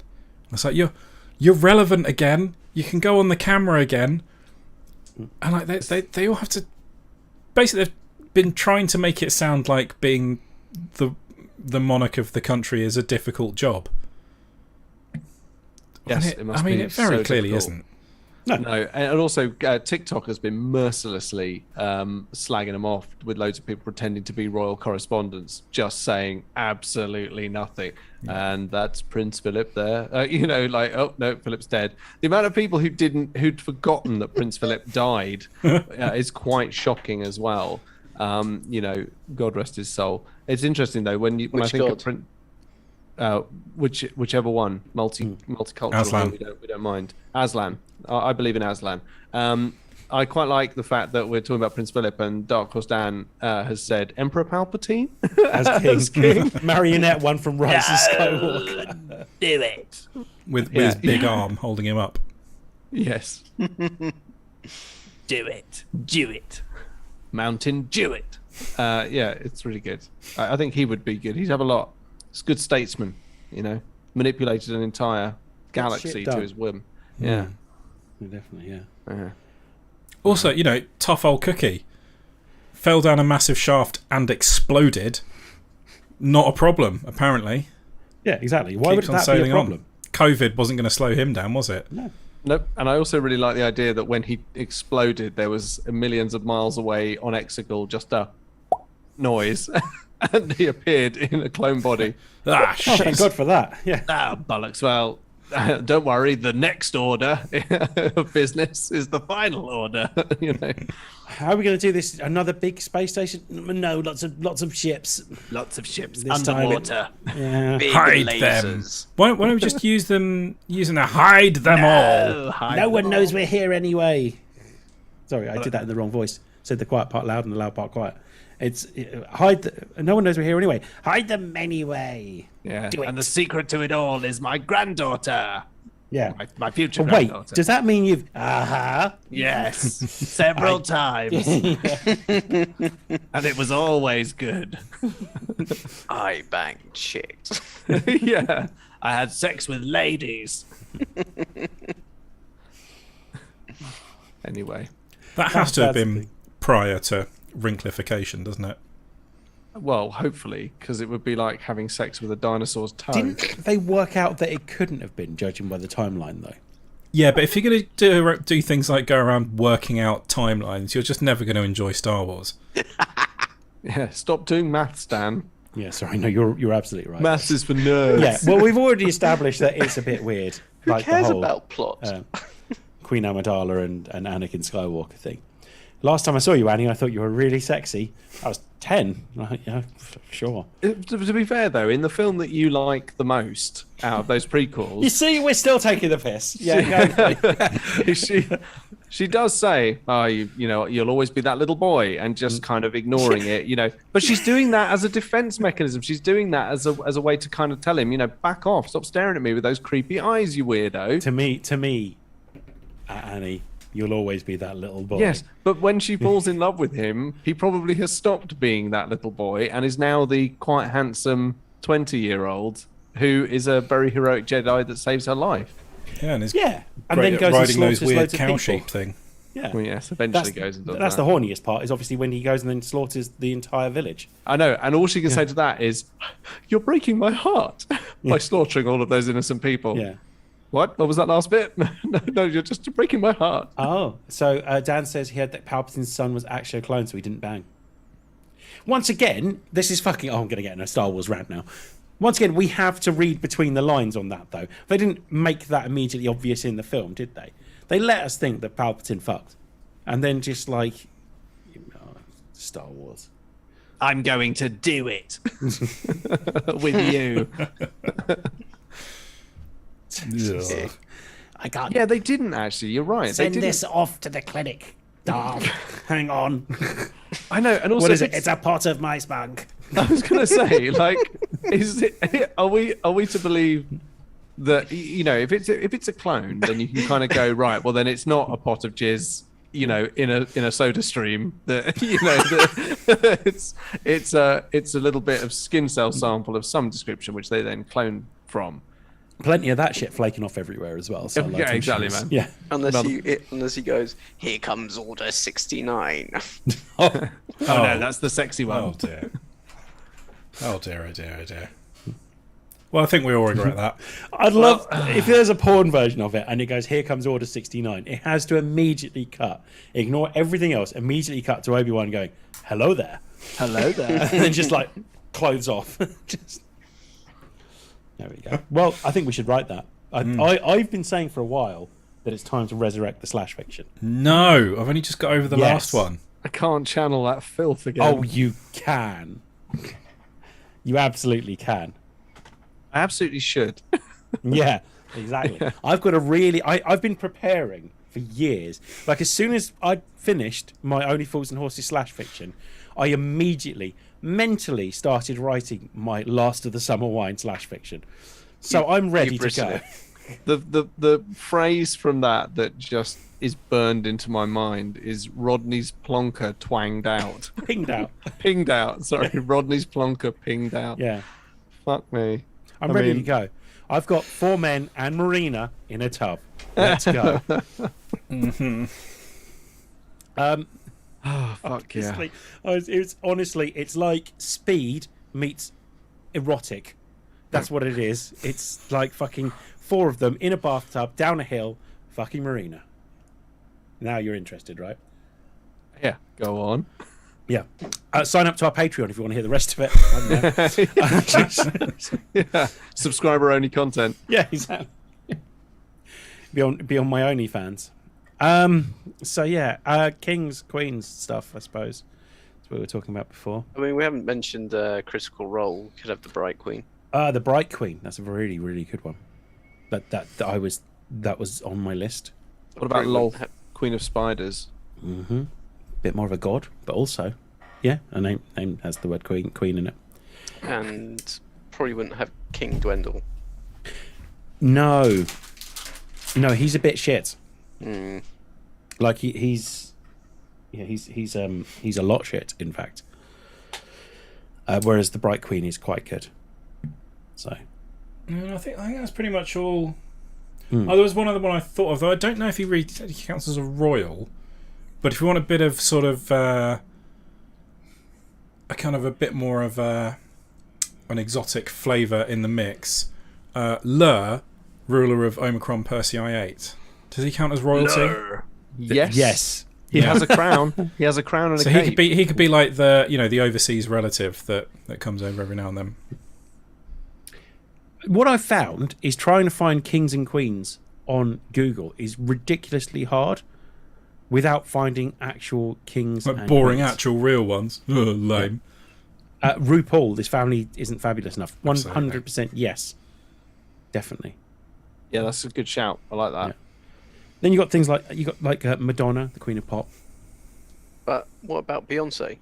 [SPEAKER 2] It's like you're relevant again. You can go on the camera again, and like they all have to. Basically, they've been trying to make it sound like being the monarch of the country is a difficult job.
[SPEAKER 1] Yes,
[SPEAKER 2] And
[SPEAKER 1] it must
[SPEAKER 2] I mean,
[SPEAKER 1] be
[SPEAKER 2] it very
[SPEAKER 1] so
[SPEAKER 2] clearly
[SPEAKER 1] difficult.
[SPEAKER 2] isn't.
[SPEAKER 1] No, and also TikTok has been mercilessly slagging them off with loads of people pretending to be royal correspondents, just saying absolutely nothing. And that's Prince Philip there. Oh no, Philip's dead. The amount of people who'd forgotten that Prince Philip died is quite shocking as well. God rest his soul. It's interesting though when I
[SPEAKER 4] Which
[SPEAKER 1] think
[SPEAKER 4] God?
[SPEAKER 1] of Prince. Whichever one, multicultural.
[SPEAKER 2] Aslan.
[SPEAKER 1] We don't mind. Aslan. I believe in Aslan. I quite like the fact that we're talking about Prince Philip, and Dark Horse Dan has said Emperor Palpatine
[SPEAKER 3] As king. Marionette one from Rise of Skywalker.
[SPEAKER 1] Do it.
[SPEAKER 2] With
[SPEAKER 1] Yeah.
[SPEAKER 2] his big arm holding him up.
[SPEAKER 1] Yes. Do it. Do it. Mountain, do it. Yeah, it's really good. I think he would be good. He'd have a lot. He's a good statesman, manipulated an entire galaxy
[SPEAKER 3] shit
[SPEAKER 1] to
[SPEAKER 3] done.
[SPEAKER 1] his whim. Yeah.
[SPEAKER 3] Definitely, yeah.
[SPEAKER 1] Uh-huh.
[SPEAKER 2] Also, tough old cookie. Fell down a massive shaft and exploded. Not a problem, apparently.
[SPEAKER 3] Yeah, exactly. Why
[SPEAKER 2] Keeps
[SPEAKER 3] would
[SPEAKER 2] on
[SPEAKER 3] that be a
[SPEAKER 2] sailing
[SPEAKER 3] problem?
[SPEAKER 2] on. COVID wasn't going to slow him down, was it?
[SPEAKER 3] No.
[SPEAKER 1] Nope. And I also really like the idea that when he exploded, there was millions of miles away on Exegol just a noise, and he appeared in a clone body.
[SPEAKER 2] Ah,
[SPEAKER 3] Oh,
[SPEAKER 2] shit.
[SPEAKER 3] thank God for that. Yeah.
[SPEAKER 1] Ah, bollocks. Well, don't worry. The next order of business is the final order.
[SPEAKER 3] How are we going to do this? Another big space station? No, lots of ships.
[SPEAKER 1] Lots of ships
[SPEAKER 3] This time
[SPEAKER 1] underwater.
[SPEAKER 3] Yeah.
[SPEAKER 4] Big
[SPEAKER 2] Hide them.
[SPEAKER 4] lasers.
[SPEAKER 2] Why don't we just use them using a hide them all?
[SPEAKER 3] No one knows we're here anyway. Sorry, I did that in the wrong voice. Said the quiet part loud and the loud part quiet. No one knows we're here anyway. Hide them anyway.
[SPEAKER 1] Yeah.
[SPEAKER 3] Do
[SPEAKER 1] And
[SPEAKER 3] it.
[SPEAKER 1] the secret to it all is my granddaughter.
[SPEAKER 3] Yeah.
[SPEAKER 1] My future
[SPEAKER 3] But wait,
[SPEAKER 1] granddaughter.
[SPEAKER 3] does that mean you've... Aha.
[SPEAKER 1] Yes, several times. And it was always good.
[SPEAKER 4] I banged chicks.
[SPEAKER 1] Yeah, I had sex with ladies. Anyway,
[SPEAKER 2] That has to have
[SPEAKER 3] That's the
[SPEAKER 2] been
[SPEAKER 3] thing.
[SPEAKER 2] prior to wrinklification, doesn't it?
[SPEAKER 1] well, hopefully, because it would be like having sex with a dinosaur's toe.
[SPEAKER 3] Didn't they work out that it couldn't have been, judging by the timeline, though?
[SPEAKER 2] Yeah, but if you're going to do things like go around working out timelines, you're just never going to enjoy Star Wars.
[SPEAKER 1] Yeah, stop doing maths, Dan.
[SPEAKER 3] Yeah, sorry. No, you're absolutely right.
[SPEAKER 1] Maths is for nerds.
[SPEAKER 3] Yeah, well, we've already established that it's a bit weird.
[SPEAKER 4] Who
[SPEAKER 3] like
[SPEAKER 4] cares
[SPEAKER 3] the whole,
[SPEAKER 4] about plot?
[SPEAKER 3] Queen Amidala and Anakin Skywalker thing. Last time I saw you, Annie, I thought you were really sexy. I was 10. Yeah, sure.
[SPEAKER 1] To be fair, though, in the film that you like the most out of those
[SPEAKER 3] You
[SPEAKER 1] prequels,
[SPEAKER 3] see, we're still taking the piss. Yeah, go.
[SPEAKER 1] she does say, "Oh, you'll always be that little boy," and just kind of ignoring it, But she's doing that as a defense mechanism. She's doing that as a way to kind of tell him, back off, stop staring at me with those creepy eyes, you weirdo.
[SPEAKER 3] to me, Annie, you'll always be that little boy.
[SPEAKER 1] Yes, but when she falls in love with him, he probably has stopped being that little boy and is now the quite handsome 20-year-old who is a very heroic Jedi that saves her life.
[SPEAKER 2] Yeah, and he's
[SPEAKER 3] Yeah, and
[SPEAKER 2] great
[SPEAKER 3] then
[SPEAKER 2] at
[SPEAKER 3] goes and
[SPEAKER 2] riding those
[SPEAKER 3] slaughters
[SPEAKER 2] weird
[SPEAKER 3] loads of
[SPEAKER 2] cow
[SPEAKER 3] people.
[SPEAKER 2] sheep thing.
[SPEAKER 3] Yeah.
[SPEAKER 1] Well, yes, eventually goes and does
[SPEAKER 3] that's
[SPEAKER 1] that.
[SPEAKER 3] the horniest part, is obviously when he goes and then slaughters the entire village.
[SPEAKER 1] I know, and all she can say to that is, "You're breaking my heart," by slaughtering all of those innocent people.
[SPEAKER 3] Yeah.
[SPEAKER 1] What was that last bit? No, you're just breaking my heart.
[SPEAKER 3] Oh, so Dan says he heard that Palpatine's son was actually a clone, so he didn't bang. Once again, this is fucking... Oh, I'm going to get in a Star Wars rant now. Once again, we have to read between the lines on that, though. They didn't make that immediately obvious in the film, did they? They let us think that Palpatine fucked. And then just like... Star Wars.
[SPEAKER 1] I'm going to do it with you.
[SPEAKER 2] Ugh.
[SPEAKER 3] I can't
[SPEAKER 1] Yeah, they didn't actually. You're right. They didn't.
[SPEAKER 3] off to the clinic. Dark. Hang on.
[SPEAKER 1] I know, and also
[SPEAKER 3] What is it? It's a pot of my spunk.
[SPEAKER 1] I was going to say, like, are we to believe that if it's a clone, then you can kind of go right. Well, then it's not a pot of jizz, in a soda stream. That that it's a little bit of skin cell sample of some description, which they then clone from.
[SPEAKER 3] Plenty of that shit flaking off everywhere as well. So
[SPEAKER 1] Yeah,
[SPEAKER 3] loads of
[SPEAKER 1] exactly,
[SPEAKER 3] issues.
[SPEAKER 1] man.
[SPEAKER 3] Yeah.
[SPEAKER 4] Unless he goes, here comes Order 69.
[SPEAKER 1] Oh no, that's the sexy one.
[SPEAKER 2] Oh dear. Oh dear, oh dear, oh dear. Well, I think we all regret that.
[SPEAKER 3] I'd love if there's a porn version of it and it goes, "Here comes Order 69." It has to immediately cut, ignore everything else, immediately cut to Obi-Wan going, "Hello there,"
[SPEAKER 1] Hello there.
[SPEAKER 3] and then just like clothes off. Just there we go. Well, I think we should write that. I've been saying for a while that it's time to resurrect the slash fiction.
[SPEAKER 2] No, I've only just got over the
[SPEAKER 3] Yes.
[SPEAKER 2] last one.
[SPEAKER 1] I can't channel that filth again.
[SPEAKER 3] Oh, you can. You absolutely can.
[SPEAKER 1] I absolutely should.
[SPEAKER 3] Yeah, exactly. I've got I've been preparing for years. Like, as soon as I'd finished my Only Fools and Horses slash fiction, I immediately mentally started writing my Last of the Summer Wine slash fiction. So I'm ready to
[SPEAKER 1] written
[SPEAKER 3] go.
[SPEAKER 1] it. The phrase from that just is burned into my mind is Rodney's plonker twanged out.
[SPEAKER 3] Pinged out.
[SPEAKER 1] Pinged out. Sorry, Rodney's plonker pinged out.
[SPEAKER 3] Yeah.
[SPEAKER 1] Fuck me.
[SPEAKER 3] I'm ready to go. I've got 4 men and Marina in a tub. Let's go.
[SPEAKER 1] Oh, fuck yeah.
[SPEAKER 3] It's like Speed meets erotic. That's what it is. It's like fucking 4 of them in a bathtub, down a hill, fucking Marina. Now you're interested, right?
[SPEAKER 1] Yeah, go on.
[SPEAKER 3] Yeah. Sign up to our Patreon if you want to hear the rest of it.
[SPEAKER 1] Yeah. Subscriber only content.
[SPEAKER 3] Yeah, exactly. Be on my OnlyFans. So yeah, kings, queens stuff, I suppose. That's what we were talking about before.
[SPEAKER 4] I mean, we haven't mentioned Critical Role. Could have the Bright Queen.
[SPEAKER 3] The Bright Queen. That's a really, really good one. That was on my list.
[SPEAKER 1] What about LOL, Queen of Spiders?
[SPEAKER 3] Mm-hmm. Bit more of a god, but also, yeah, a name has the word queen in it.
[SPEAKER 4] And probably wouldn't have King Dwendal.
[SPEAKER 3] No, he's a bit shit.
[SPEAKER 4] Mm.
[SPEAKER 3] Like he's a lot shit, in fact. Whereas the Bright Queen is quite good. So,
[SPEAKER 2] I think that's pretty much all. Oh, there was one other one I thought of, though I don't know if he counts as a royal. But if you want a bit of sort of a kind of a bit more of an exotic flavour in the mix, Lur, ruler of Omicron Persei 8, does he count as royalty?
[SPEAKER 1] Yes. He
[SPEAKER 3] Yeah.
[SPEAKER 1] has a crown. He has a crown and a
[SPEAKER 2] So
[SPEAKER 1] cape.
[SPEAKER 2] he could be like the overseas relative that comes over every now and then.
[SPEAKER 3] What I've found is trying to find kings and queens on Google is ridiculously hard without finding actual kings
[SPEAKER 2] Like
[SPEAKER 3] and
[SPEAKER 2] boring,
[SPEAKER 3] queens.
[SPEAKER 2] actual, real ones. Ugh, lame.
[SPEAKER 3] RuPaul, this family isn't fabulous enough.
[SPEAKER 2] Absolutely.
[SPEAKER 3] 100% yes. Definitely.
[SPEAKER 1] Yeah, that's a good shout. I like that.
[SPEAKER 3] Yeah. Then you got things like Madonna, the Queen of Pop.
[SPEAKER 4] But what about Beyonce?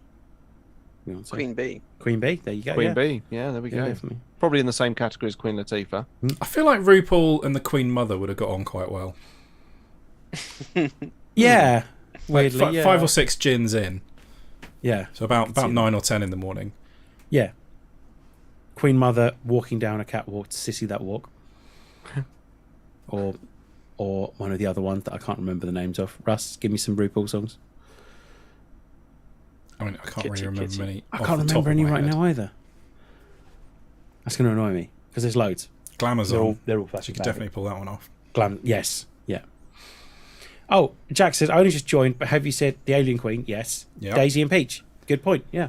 [SPEAKER 3] Beyonce.
[SPEAKER 4] Queen Bee.
[SPEAKER 3] Queen Bee, there you go.
[SPEAKER 1] Queen
[SPEAKER 3] yeah.
[SPEAKER 1] Bee. Yeah, there we
[SPEAKER 3] Yeah,
[SPEAKER 1] go.
[SPEAKER 3] definitely.
[SPEAKER 1] Probably in the same category as Queen Latifah.
[SPEAKER 2] I feel like RuPaul and the Queen Mother would have got on quite well.
[SPEAKER 3] Yeah.
[SPEAKER 2] Like
[SPEAKER 3] Weirdly, yeah.
[SPEAKER 2] 5 or 6 gins in,
[SPEAKER 3] Yeah.
[SPEAKER 2] so about
[SPEAKER 3] see that.
[SPEAKER 2] 9 or 10 in the morning.
[SPEAKER 3] Yeah. Queen Mother walking down a catwalk to Sissy That Walk. or one of the other ones that I can't remember the names of. Russ, give me some RuPaul songs.
[SPEAKER 2] I mean, I can't really
[SPEAKER 4] Kitty,
[SPEAKER 2] remember
[SPEAKER 4] kitty.
[SPEAKER 2] many.
[SPEAKER 3] I
[SPEAKER 2] off
[SPEAKER 3] can't
[SPEAKER 2] the top
[SPEAKER 3] remember
[SPEAKER 2] of
[SPEAKER 3] any
[SPEAKER 2] my
[SPEAKER 3] right
[SPEAKER 2] head.
[SPEAKER 3] now either. That's going to annoy me because there's loads.
[SPEAKER 2] Glamazon.
[SPEAKER 3] They're all
[SPEAKER 2] You
[SPEAKER 3] fucking
[SPEAKER 2] could
[SPEAKER 3] bad.
[SPEAKER 2] definitely pull that one off.
[SPEAKER 3] Yes, yeah. Oh, Jack says I only just joined, but have you said the Alien Queen? Yes.
[SPEAKER 2] Yeah.
[SPEAKER 3] Daisy and Peach. Good point. Yeah.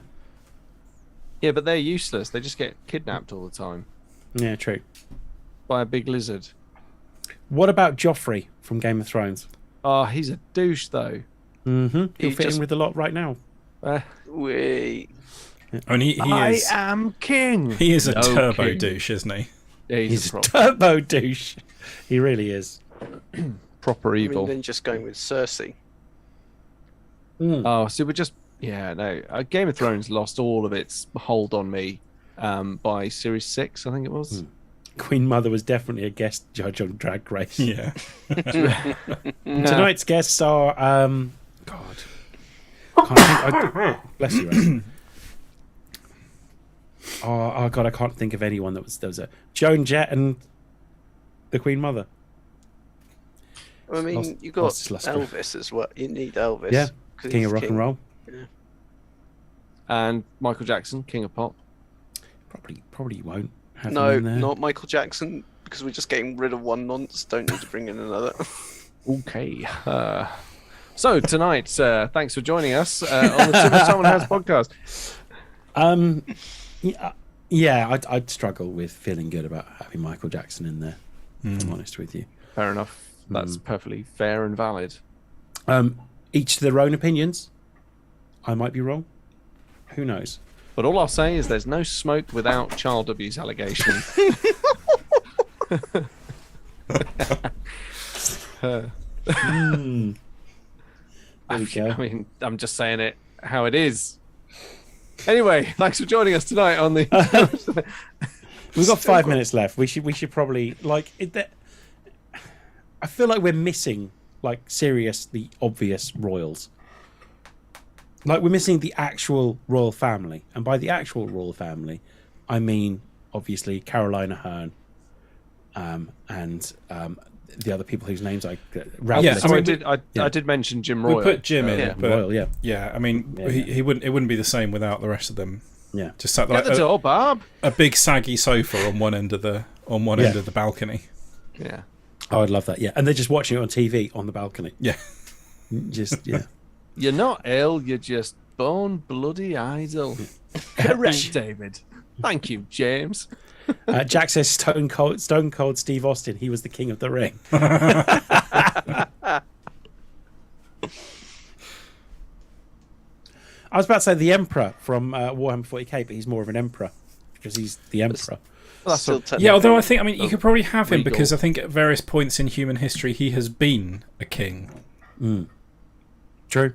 [SPEAKER 1] Yeah, but they're useless. They just get kidnapped all the time
[SPEAKER 3] Yeah, true.
[SPEAKER 1] by a big lizard.
[SPEAKER 3] What about Joffrey from Game of Thrones?
[SPEAKER 1] Oh, he's a douche, though.
[SPEAKER 3] Mm-hmm. He'll
[SPEAKER 4] He
[SPEAKER 3] fit
[SPEAKER 4] just-
[SPEAKER 3] in with a lot right now.
[SPEAKER 4] We.
[SPEAKER 2] And he is
[SPEAKER 1] am king.
[SPEAKER 2] he is a
[SPEAKER 1] No
[SPEAKER 2] turbo
[SPEAKER 1] king.
[SPEAKER 2] douche, isn't he?
[SPEAKER 1] Yeah, he's
[SPEAKER 3] He's
[SPEAKER 1] a
[SPEAKER 3] a
[SPEAKER 1] proper,
[SPEAKER 3] turbo douche. He really is.
[SPEAKER 1] proper
[SPEAKER 4] I
[SPEAKER 1] evil.
[SPEAKER 4] mean, then just going with Cersei.
[SPEAKER 1] Oh, so we're just no. Game of Thrones lost all of its hold on me by series 6, I think it was.
[SPEAKER 3] Queen Mother was definitely a guest judge on Drag Race.
[SPEAKER 2] Yeah.
[SPEAKER 3] Tonight's guests are God. Can't think, bless you. Ray. Oh God, I can't think of anyone that was. There was a Joan Jett and the Queen Mother.
[SPEAKER 4] I mean,
[SPEAKER 3] Lost-
[SPEAKER 4] you got
[SPEAKER 3] lost his luster.
[SPEAKER 4] Elvis as well. You need Elvis.
[SPEAKER 3] Yeah,
[SPEAKER 4] 'cause
[SPEAKER 3] King
[SPEAKER 4] he's
[SPEAKER 3] of Rock and Roll.
[SPEAKER 1] And Michael Jackson, King of Pop.
[SPEAKER 3] Probably won't have
[SPEAKER 4] No,
[SPEAKER 3] him in there.
[SPEAKER 4] not Michael Jackson, because we're just getting rid of one nonce. Don't need to bring in another.
[SPEAKER 1] Okay. So tonight, thanks for joining us on the Too Much Time on Hands podcast.
[SPEAKER 3] Yeah, I'd struggle with feeling good about having Michael Jackson in there. If I'm honest with you.
[SPEAKER 1] Fair enough. That's perfectly fair and valid.
[SPEAKER 3] Each to their own opinions. I might be wrong. Who knows?
[SPEAKER 1] But all I'll say is there's no smoke without child abuse allegations.
[SPEAKER 3] There we go.
[SPEAKER 1] I mean, I'm just saying it how it is. Anyway, thanks for joining us tonight on the.
[SPEAKER 3] We've got 5 minutes left. We should probably I feel like we're missing like seriously obvious royals. Like we're missing the actual royal family, and by the actual royal family, I mean obviously Carolina Hearn, and the other people whose names Ralph.
[SPEAKER 2] Yeah,
[SPEAKER 3] Little.
[SPEAKER 1] So
[SPEAKER 2] I mean,
[SPEAKER 1] I did mention Jim Royal.
[SPEAKER 2] We put Jim in,
[SPEAKER 1] Yeah.
[SPEAKER 2] but
[SPEAKER 3] Royal, yeah.
[SPEAKER 2] yeah, I mean,
[SPEAKER 3] Yeah,
[SPEAKER 2] he wouldn't. It wouldn't be the same without the rest of them.
[SPEAKER 3] Yeah.
[SPEAKER 2] Just sat
[SPEAKER 1] Get
[SPEAKER 2] like
[SPEAKER 1] the door, Barb.
[SPEAKER 2] a big saggy sofa on one end of the end of the balcony.
[SPEAKER 1] Yeah.
[SPEAKER 3] Oh, I'd love that. Yeah, and they're just watching it on TV on the balcony.
[SPEAKER 2] Yeah,
[SPEAKER 3] Just yeah.
[SPEAKER 1] You're not ill. You're just bone bloody idle. Correct, David. Thank you, James.
[SPEAKER 3] Jack says Stone Cold Steve Austin. He was the king of the ring. I was about to say the Emperor from Warhammer 40k, but he's more of an emperor because he's the emperor.
[SPEAKER 1] Well, that's
[SPEAKER 4] Still
[SPEAKER 1] what-
[SPEAKER 2] yeah. Although I
[SPEAKER 4] technically-
[SPEAKER 2] think, you could probably have him
[SPEAKER 1] Regal.
[SPEAKER 2] because I think at various points in human history he has been a king.
[SPEAKER 3] True.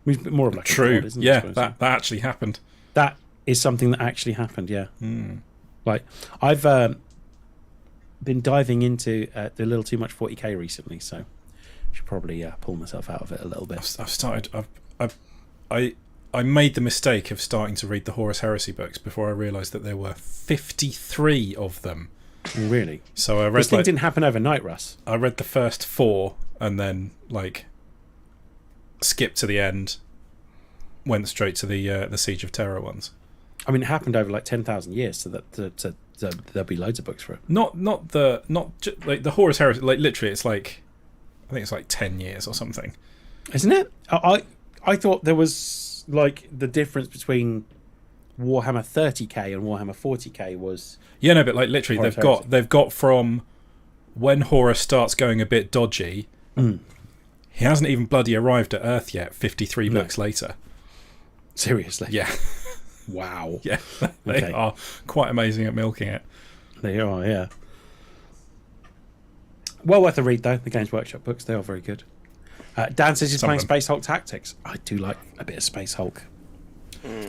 [SPEAKER 3] He's more of like a
[SPEAKER 2] True.
[SPEAKER 3] god, isn't he, I
[SPEAKER 2] Yeah,
[SPEAKER 3] suppose?
[SPEAKER 2] that actually happened.
[SPEAKER 3] That is something that actually happened. Yeah. Like I've been diving into the Little Too Much 40k recently, so I should probably pull myself out of it a little bit.
[SPEAKER 2] I've started. I made the mistake of starting to read the Horus Heresy books before I realised that there were 53 of them.
[SPEAKER 3] Really,
[SPEAKER 2] So I
[SPEAKER 3] this
[SPEAKER 2] read
[SPEAKER 3] thing
[SPEAKER 2] like,
[SPEAKER 3] didn't happen overnight, Russ.
[SPEAKER 2] I read the first 4 and then like skipped to the end, went straight to the Siege of Terror ones.
[SPEAKER 3] I mean, it happened over like 10,000 years, so that there'll be loads of books for it.
[SPEAKER 2] Like the Horus Heresy. Like literally, it's like I think it's like 10 years or something.
[SPEAKER 3] Isn't it? I thought there was like the difference between Warhammer 30k and Warhammer 40k was
[SPEAKER 2] Yeah, no, but like literally,
[SPEAKER 3] Horus
[SPEAKER 2] they've got from when Horus starts going a bit dodgy. He hasn't even bloody arrived at Earth yet. 53
[SPEAKER 3] No.
[SPEAKER 2] books later.
[SPEAKER 3] seriously.
[SPEAKER 2] Yeah,
[SPEAKER 3] Wow.
[SPEAKER 2] yeah, they
[SPEAKER 3] Okay.
[SPEAKER 2] are quite amazing at milking it.
[SPEAKER 3] They are. Yeah. Well worth a read though. The Games Workshop books, they are very good. Dan says he's
[SPEAKER 2] Some of
[SPEAKER 3] playing
[SPEAKER 2] them.
[SPEAKER 3] Space Hulk Tactics. I do like a bit of Space Hulk.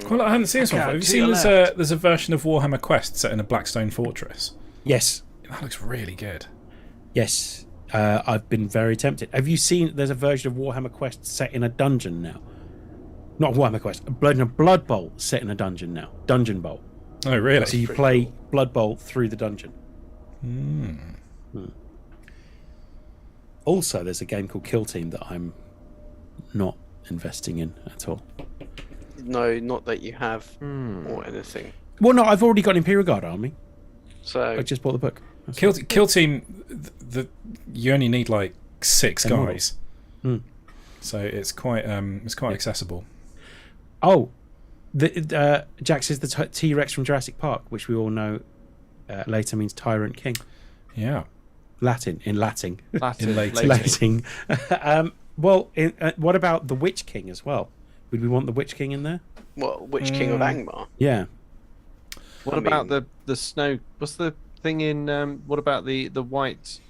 [SPEAKER 2] Well, I hadn't seen this one.
[SPEAKER 1] Okay,
[SPEAKER 2] Have you
[SPEAKER 1] to
[SPEAKER 2] seen
[SPEAKER 1] your
[SPEAKER 2] there's a version of Warhammer Quest set in a Blackstone fortress?
[SPEAKER 3] Yes.
[SPEAKER 2] That looks really good.
[SPEAKER 3] Yes. I've been very tempted. Have you seen there's a version of Warhammer Quest set in a dungeon now? Not Warhammer Quest, Blood Bowl set in a dungeon now. Dungeon Bowl.
[SPEAKER 2] Oh, really?
[SPEAKER 3] So you play Blood Bowl through the dungeon. Also, there's a game called Kill Team that I'm not investing in at all.
[SPEAKER 4] No, not that you have or anything.
[SPEAKER 3] Well, no, I've already got an Imperial Guard army.
[SPEAKER 4] So
[SPEAKER 3] I just bought the book.
[SPEAKER 2] Kill Team. You only need like 6
[SPEAKER 3] Ten models.
[SPEAKER 2] guys, so it's quite accessible.
[SPEAKER 3] Oh, Jack says the T-Rex from Jurassic Park, which we all know later means Tyrant King.
[SPEAKER 2] Yeah.
[SPEAKER 3] Latin.
[SPEAKER 2] In Latin.
[SPEAKER 3] Latin. Well, what about the Witch King as well? Would we want the Witch King in there?
[SPEAKER 4] which King of Angmar?
[SPEAKER 3] Yeah.
[SPEAKER 1] What
[SPEAKER 4] I
[SPEAKER 1] about
[SPEAKER 4] mean-
[SPEAKER 1] the snow? What's the thing in? What about the white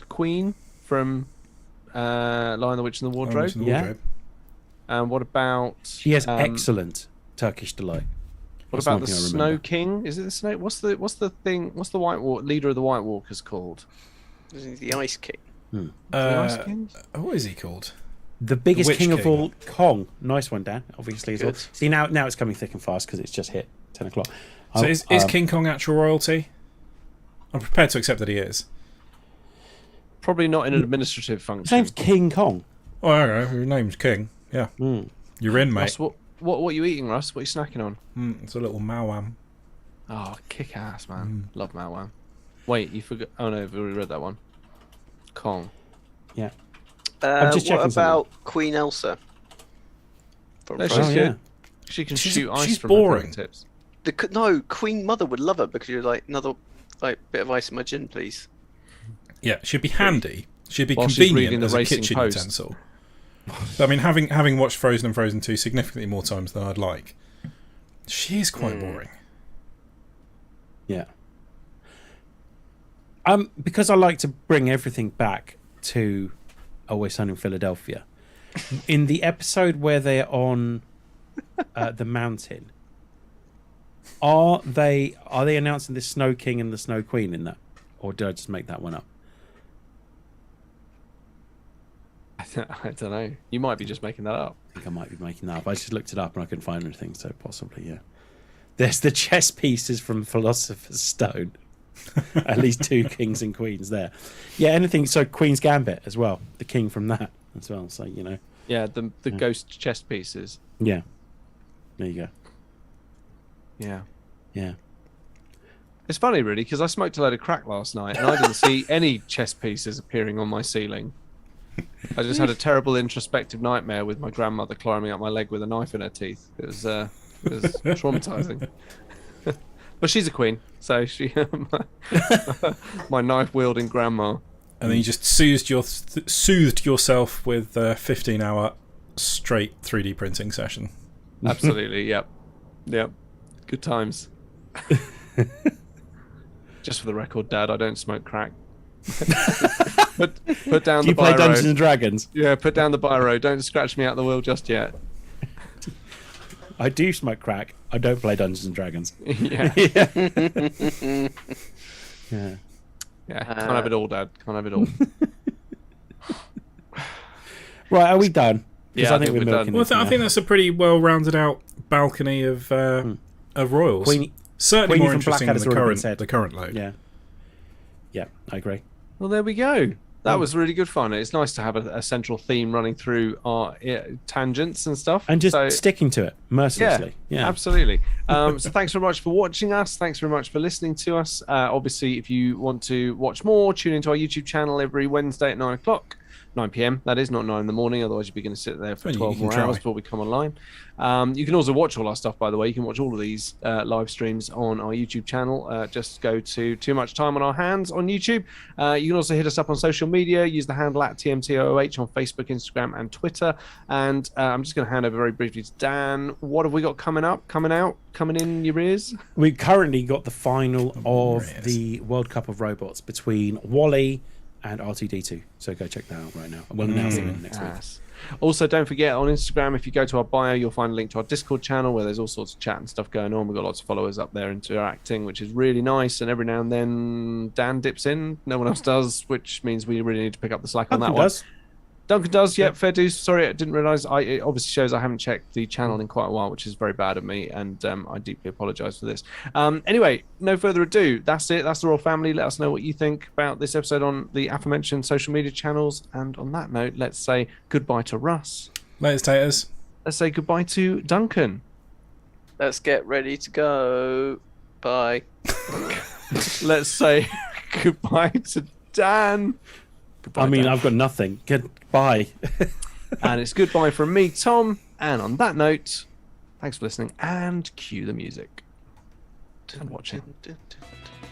[SPEAKER 1] queen from Lion, the Witch, and the Wardrobe?
[SPEAKER 3] Yeah.
[SPEAKER 1] And what about?
[SPEAKER 3] She has excellent Turkish delight.
[SPEAKER 1] What
[SPEAKER 3] That's
[SPEAKER 1] about
[SPEAKER 3] one
[SPEAKER 1] the
[SPEAKER 3] thing I
[SPEAKER 1] Snow
[SPEAKER 3] remember.
[SPEAKER 1] King? Is it the Snow? What's the thing? What's the leader of the White Walkers called?
[SPEAKER 4] Isn't he the Ice King?
[SPEAKER 1] The Ice King?
[SPEAKER 2] What is he called?
[SPEAKER 3] The biggest
[SPEAKER 2] Witch
[SPEAKER 3] king of
[SPEAKER 2] King.
[SPEAKER 3] all, Kong. Nice one, Dan. Obviously as well.
[SPEAKER 4] Good.
[SPEAKER 3] See now it's coming thick and fast because it's just hit 10 o'clock.
[SPEAKER 2] So is King Kong actual royalty? I'm prepared to accept that he is.
[SPEAKER 1] Probably not in an administrative
[SPEAKER 3] His
[SPEAKER 1] function.
[SPEAKER 3] name's King Kong.
[SPEAKER 2] Oh, I don't know. Your name's King. Yeah. You're in, mate.
[SPEAKER 1] Russ, what are you eating, Russ? What are you snacking on?
[SPEAKER 2] It's a little Mawam.
[SPEAKER 1] Oh, kick ass, man. Love Malwan. Wait, you forgot. Oh no, we've already read that one. Kong.
[SPEAKER 3] Yeah. I'm just checking
[SPEAKER 4] What about Queen Elsa? From
[SPEAKER 1] No,
[SPEAKER 4] Frozen?
[SPEAKER 1] she's
[SPEAKER 3] Oh,
[SPEAKER 1] good.
[SPEAKER 3] yeah.
[SPEAKER 1] She can
[SPEAKER 2] She's-
[SPEAKER 1] shoot ice
[SPEAKER 2] she's
[SPEAKER 1] from her
[SPEAKER 2] boring.
[SPEAKER 1] tips.
[SPEAKER 4] No, Queen Mother would love her because you're like another bit of ice in my gin, please.
[SPEAKER 2] Yeah, she'd be handy. She'd be
[SPEAKER 1] While she's reading
[SPEAKER 2] convenient
[SPEAKER 1] the
[SPEAKER 2] as a
[SPEAKER 1] Racing
[SPEAKER 2] kitchen
[SPEAKER 1] Post.
[SPEAKER 2] utensil. But, I mean, having watched Frozen and Frozen 2 significantly more times than I'd like, she is quite boring.
[SPEAKER 3] Yeah. Because I like to bring everything back to Always Sunny in Philadelphia. In the episode where they're on the mountain, are they announcing the Snow King and the Snow Queen in that, or did I just make that one up?
[SPEAKER 1] I don't know. You might be just making that up.
[SPEAKER 3] I think I might be making that up. I just looked it up and I couldn't find anything, so possibly, yeah. There's the chess pieces from Philosopher's Stone. At least 2 kings and queens there. Yeah, anything. So Queen's Gambit as well. The king from that as well. So, you know.
[SPEAKER 1] Yeah, the ghost chess pieces.
[SPEAKER 3] Yeah. There you go.
[SPEAKER 1] Yeah.
[SPEAKER 3] Yeah.
[SPEAKER 1] It's funny, really, because I smoked a load of crack last night and I didn't see any chess pieces appearing on my ceiling. I just had a terrible introspective nightmare with my grandmother climbing up my leg with a knife in her teeth. It was traumatizing. But she's a queen, so she, my knife-wielding grandma.
[SPEAKER 2] And then you just soothed yourself with a 15-hour straight 3D printing session.
[SPEAKER 1] Absolutely, yep. Good times. Just for the record, Dad, I don't smoke crack. put down
[SPEAKER 3] Do you
[SPEAKER 1] the
[SPEAKER 3] play
[SPEAKER 1] biro.
[SPEAKER 3] Dungeons and Dragons?
[SPEAKER 1] Yeah, put down the biro. Don't scratch me out the wheel just yet.
[SPEAKER 3] I do smoke crack. I don't play Dungeons and Dragons.
[SPEAKER 1] Yeah.
[SPEAKER 3] Yeah.
[SPEAKER 1] Yeah, can't have it all, Dad. Can't have it all.
[SPEAKER 3] Right, are we done? 'Cause
[SPEAKER 1] Yeah, I think we're
[SPEAKER 3] milking
[SPEAKER 1] done.
[SPEAKER 2] Well,
[SPEAKER 3] this
[SPEAKER 2] I
[SPEAKER 3] now.
[SPEAKER 2] think that's a pretty well rounded out balcony of royals.
[SPEAKER 3] Queenie-
[SPEAKER 2] Certainly
[SPEAKER 3] Queenie
[SPEAKER 2] more
[SPEAKER 3] from
[SPEAKER 2] interesting than
[SPEAKER 3] Blackadder's already been said.
[SPEAKER 2] the current load.
[SPEAKER 3] Yeah. Yeah, I agree.
[SPEAKER 1] Well, there we go. That was really good fun. It's nice to have a central theme running through our tangents and stuff.
[SPEAKER 3] And just
[SPEAKER 1] So-
[SPEAKER 3] sticking to it mercilessly. Yeah.
[SPEAKER 1] Absolutely. So thanks very much for watching us. Thanks very much for listening to us. Obviously, if you want to watch more, tune into our YouTube channel every Wednesday at 9 o'clock. 9 p.m. That is not 9 in the morning, otherwise you'd be going to sit there for
[SPEAKER 2] Well, you
[SPEAKER 1] 12
[SPEAKER 2] can
[SPEAKER 1] more
[SPEAKER 2] try.
[SPEAKER 1] hours before we come online. You can also watch all our stuff, by the way. You can watch all of these live streams on our YouTube channel. Just go to Too Much Time on Our Hands on YouTube. You can also hit us up on social media. Use the handle at TMTOOH on Facebook, Instagram, and Twitter. And I'm just going to hand over very briefly to Dan. What have we got coming up, coming out, coming in your ears?
[SPEAKER 3] We've currently got the final of
[SPEAKER 2] Yes.
[SPEAKER 3] the World Cup of Robots between Wally and R2D2. So go check that out right now. We'll announce it next week.
[SPEAKER 1] Yes. Also, don't forget on Instagram, if you go to our bio, you'll find a link to our Discord channel where there's all sorts of chat and stuff going on. We've got lots of followers up there interacting, which is really nice. And every now and then, Dan dips in. No one else does, which means we really need to pick up the slack on that
[SPEAKER 3] Duncan
[SPEAKER 1] one.
[SPEAKER 3] does.
[SPEAKER 1] Duncan does, yeah, fair dues. Sorry, I didn't realise. It obviously shows I haven't checked the channel in quite a while, which is very bad of me, and I deeply apologise for this. Anyway, no further ado. That's it. That's the Royal Family. Let us know what you think about this episode on the aforementioned social media channels. And on that note, let's say goodbye to Russ.
[SPEAKER 2] Latest taters.
[SPEAKER 1] Let's say goodbye to Duncan.
[SPEAKER 4] Let's get ready to go. Bye.
[SPEAKER 1] Let's say goodbye to Dan. Goodbye,
[SPEAKER 3] I mean,
[SPEAKER 1] Dan.
[SPEAKER 3] I've got nothing. Goodbye.
[SPEAKER 1] And it's goodbye from me, Tom. And on that note, thanks for listening and cue the music and watching.
[SPEAKER 4] Dun, dun, dun, dun.